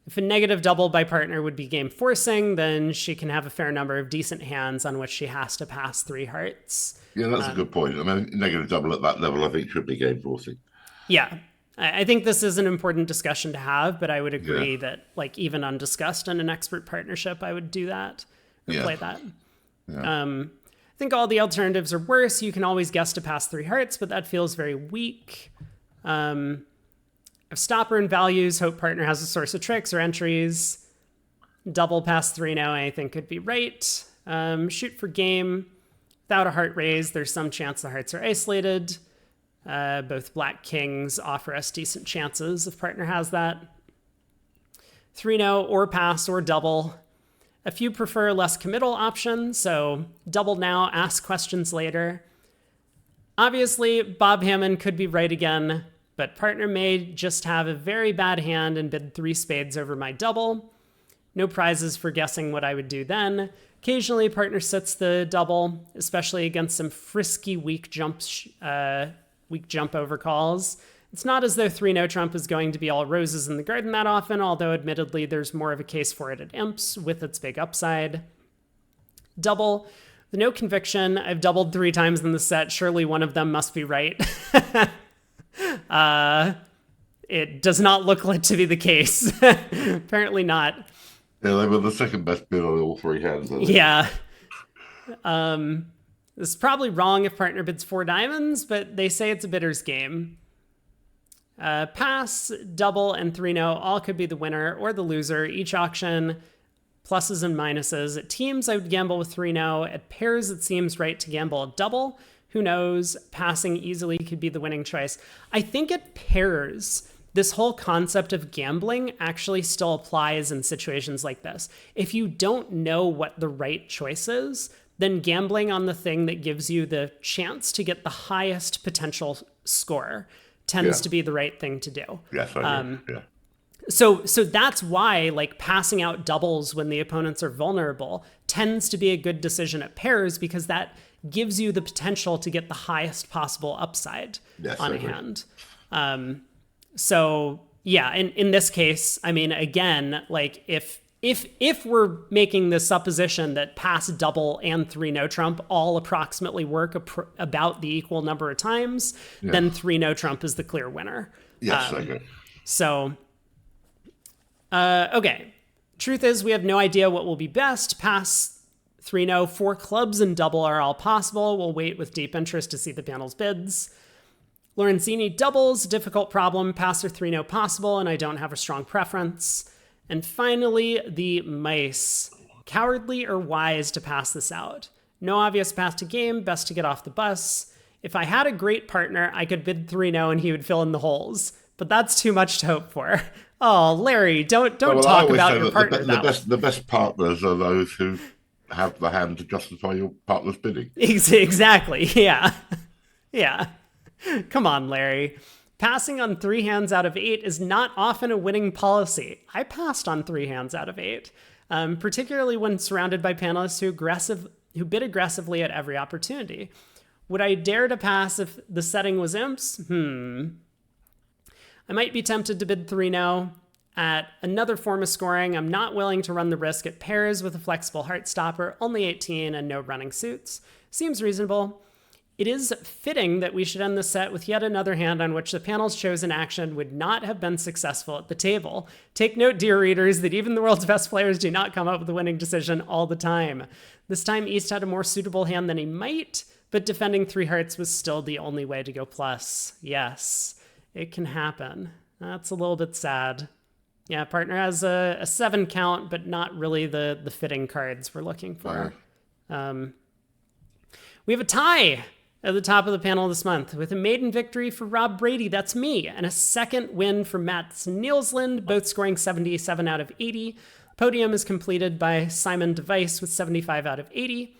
If a negative double by partner would be game forcing, then she can have a fair number of decent hands on which she has to pass 3 hearts. Yeah, that's a good point. I mean, negative double at that level, I think, should be game forcing. Yeah. I think this is an important discussion to have, but I would agree that, like, even undiscussed in an expert partnership, I would do that or play that. Yeah. I think all the alternatives are worse. You can always guess to pass 3 hearts, but that feels very weak. If stopper and values, hope partner has a source of tricks or entries. Double pass 3 now, I think could be right. Shoot for game. Without a heart raise, there's some chance the hearts are isolated. Both black kings offer us decent chances if partner has that. 3-0 or pass or double. A few prefer a less committal option, so double now, ask questions later. Obviously, Bob Hammond could be right again, but partner may just have a very bad hand and bid 3 spades over my double. No prizes for guessing what I would do then. Occasionally, partner sits the double, especially against some frisky weak jump overcalls. It's not as though 3-0 trump is going to be all roses in the garden that often, although admittedly there's more of a case for it at imps with its big upside. Double, with no conviction. I've doubled 3 times in the set. Surely one of them must be right. It does not look like to be the case. Apparently not. Yeah, they were the second best bid on all 3 hands. Yeah. This is probably wrong if partner bids 4 diamonds, but they say it's a bidder's game. Pass, double, and 3-0 all could be the winner or the loser. Each auction, pluses and minuses. At teams, I would gamble with 3-0. At pairs, it seems right to gamble a double. Who knows? Passing easily could be the winning choice. I think at pairs, this whole concept of gambling actually still applies in situations like this. If you don't know what the right choice is, then gambling on the thing that gives you the chance to get the highest potential score tends to be the right thing to do. Yes, I agree. So that's why, like, passing out doubles when the opponents are vulnerable tends to be a good decision at pairs, because that gives you the potential to get the highest possible upside on a hand. So yeah, in this case, I mean, again, like if we're making the supposition that pass, double, and 3-0 trump all approximately work about the equal number of times, then 3-0 trump is the clear winner. Yes, I agree. So, okay. Truth is, we have no idea what will be best. Pass, 3-0, 4 clubs, and double are all possible. We'll wait with deep interest to see the panel's bids. Lorenzini doubles, difficult problem. Pass or 3-0 possible, and I don't have a strong preference. And finally, the mice. Cowardly or wise to pass this out? No obvious path to game, best to get off the bus. If I had a great partner, I could bid 3-0 and he would fill in the holes. But that's too much to hope for. Oh, Larry, don't talk about your partner. The best partners are those who have the hand to justify your partner's bidding. Exactly, yeah. Yeah. Come on, Larry. Passing on 3 hands out of 8 is not often a winning policy. I passed on 3 hands out of 8, particularly when surrounded by panelists who bid aggressively at every opportunity. Would I dare to pass if the setting was imps? I might be tempted to bid 3-0. At another form of scoring, I'm not willing to run the risk at pairs with a flexible heart stopper, only 18 and no running suits. Seems reasonable. It is fitting that we should end the set with yet another hand on which the panel's chosen action would not have been successful at the table. Take note, dear readers, that even the world's best players do not come up with a winning decision all the time. This time, East had a more suitable hand than he might, but defending 3 hearts was still the only way to go plus. Yes, it can happen. That's a little bit sad. Yeah, partner has a 7 count, but not really the fitting cards we're looking for. We have a tie at the top of the panel this month with a maiden victory for Rob Brady, that's me, and a second win for Matt Nielsland, both scoring 77 out of 80. Podium is completed by Simon Device with 75 out of 80.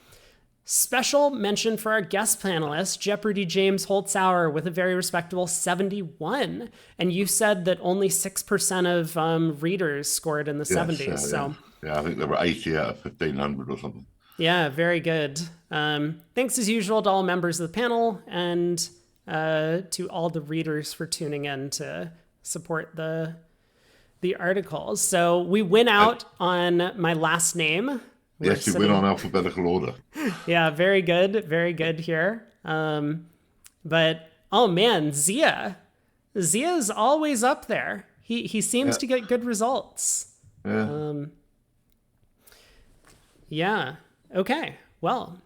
Special mention for our guest panelist, Jeopardy James Holtzauer, with a very respectable 71. And you said that only 6% of readers scored in the Yes, 70s. So, yeah. I think there were 80 out of 1,500 or something. yeah, very good. Thanks as usual to all members of the panel and to all the readers for tuning in to support the articles. So we win out on my last name. Yes, you win on alphabetical order. Yeah, very good here. But oh man, Zia is always up there. He seems to get good results. Yeah. Yeah. Okay. Well,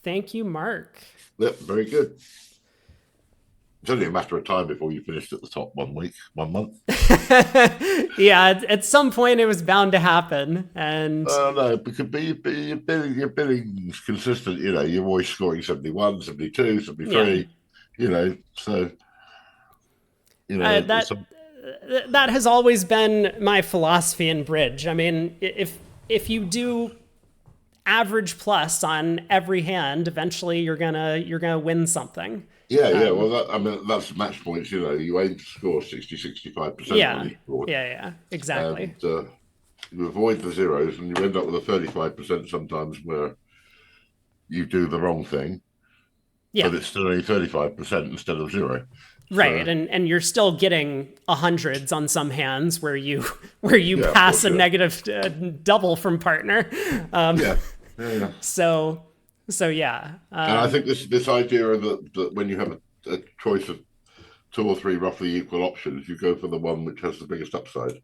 thank you, Mark. Yep, very good. It's only a matter of time before you finished at the top 1 month. Yeah, at some point it was bound to happen, and No, because your billing's consistent. You're always scoring 71, 72, 73. So that has always been my philosophy in bridge. I mean, if you do average plus on every hand, eventually you're gonna win something. Yeah. Well, that's match points. You aim to score 60, 65% on each board. Yeah, exactly. And you avoid the zeros, and you end up with a 35% sometimes where you do the wrong thing. Yeah. But it's still only 35% instead of zero. Right, so, and you're still getting hundreds on some hands where you pass a negative double from partner. Yeah. So yeah. And I think this idea that when you have a choice of 2 or 3 roughly equal options, you go for the one which has the biggest upside.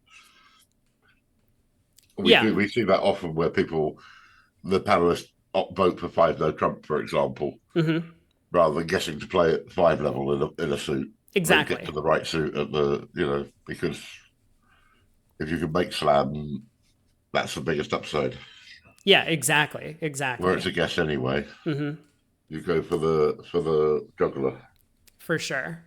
We see that often where the panelists vote for 5 no trump, for example, rather than guessing to play at 5 level in a suit. Exactly. Get to the right suit at because if you can make slam, that's the biggest upside. Yeah, exactly. Where it's a guess anyway. You go for the juggler. For sure.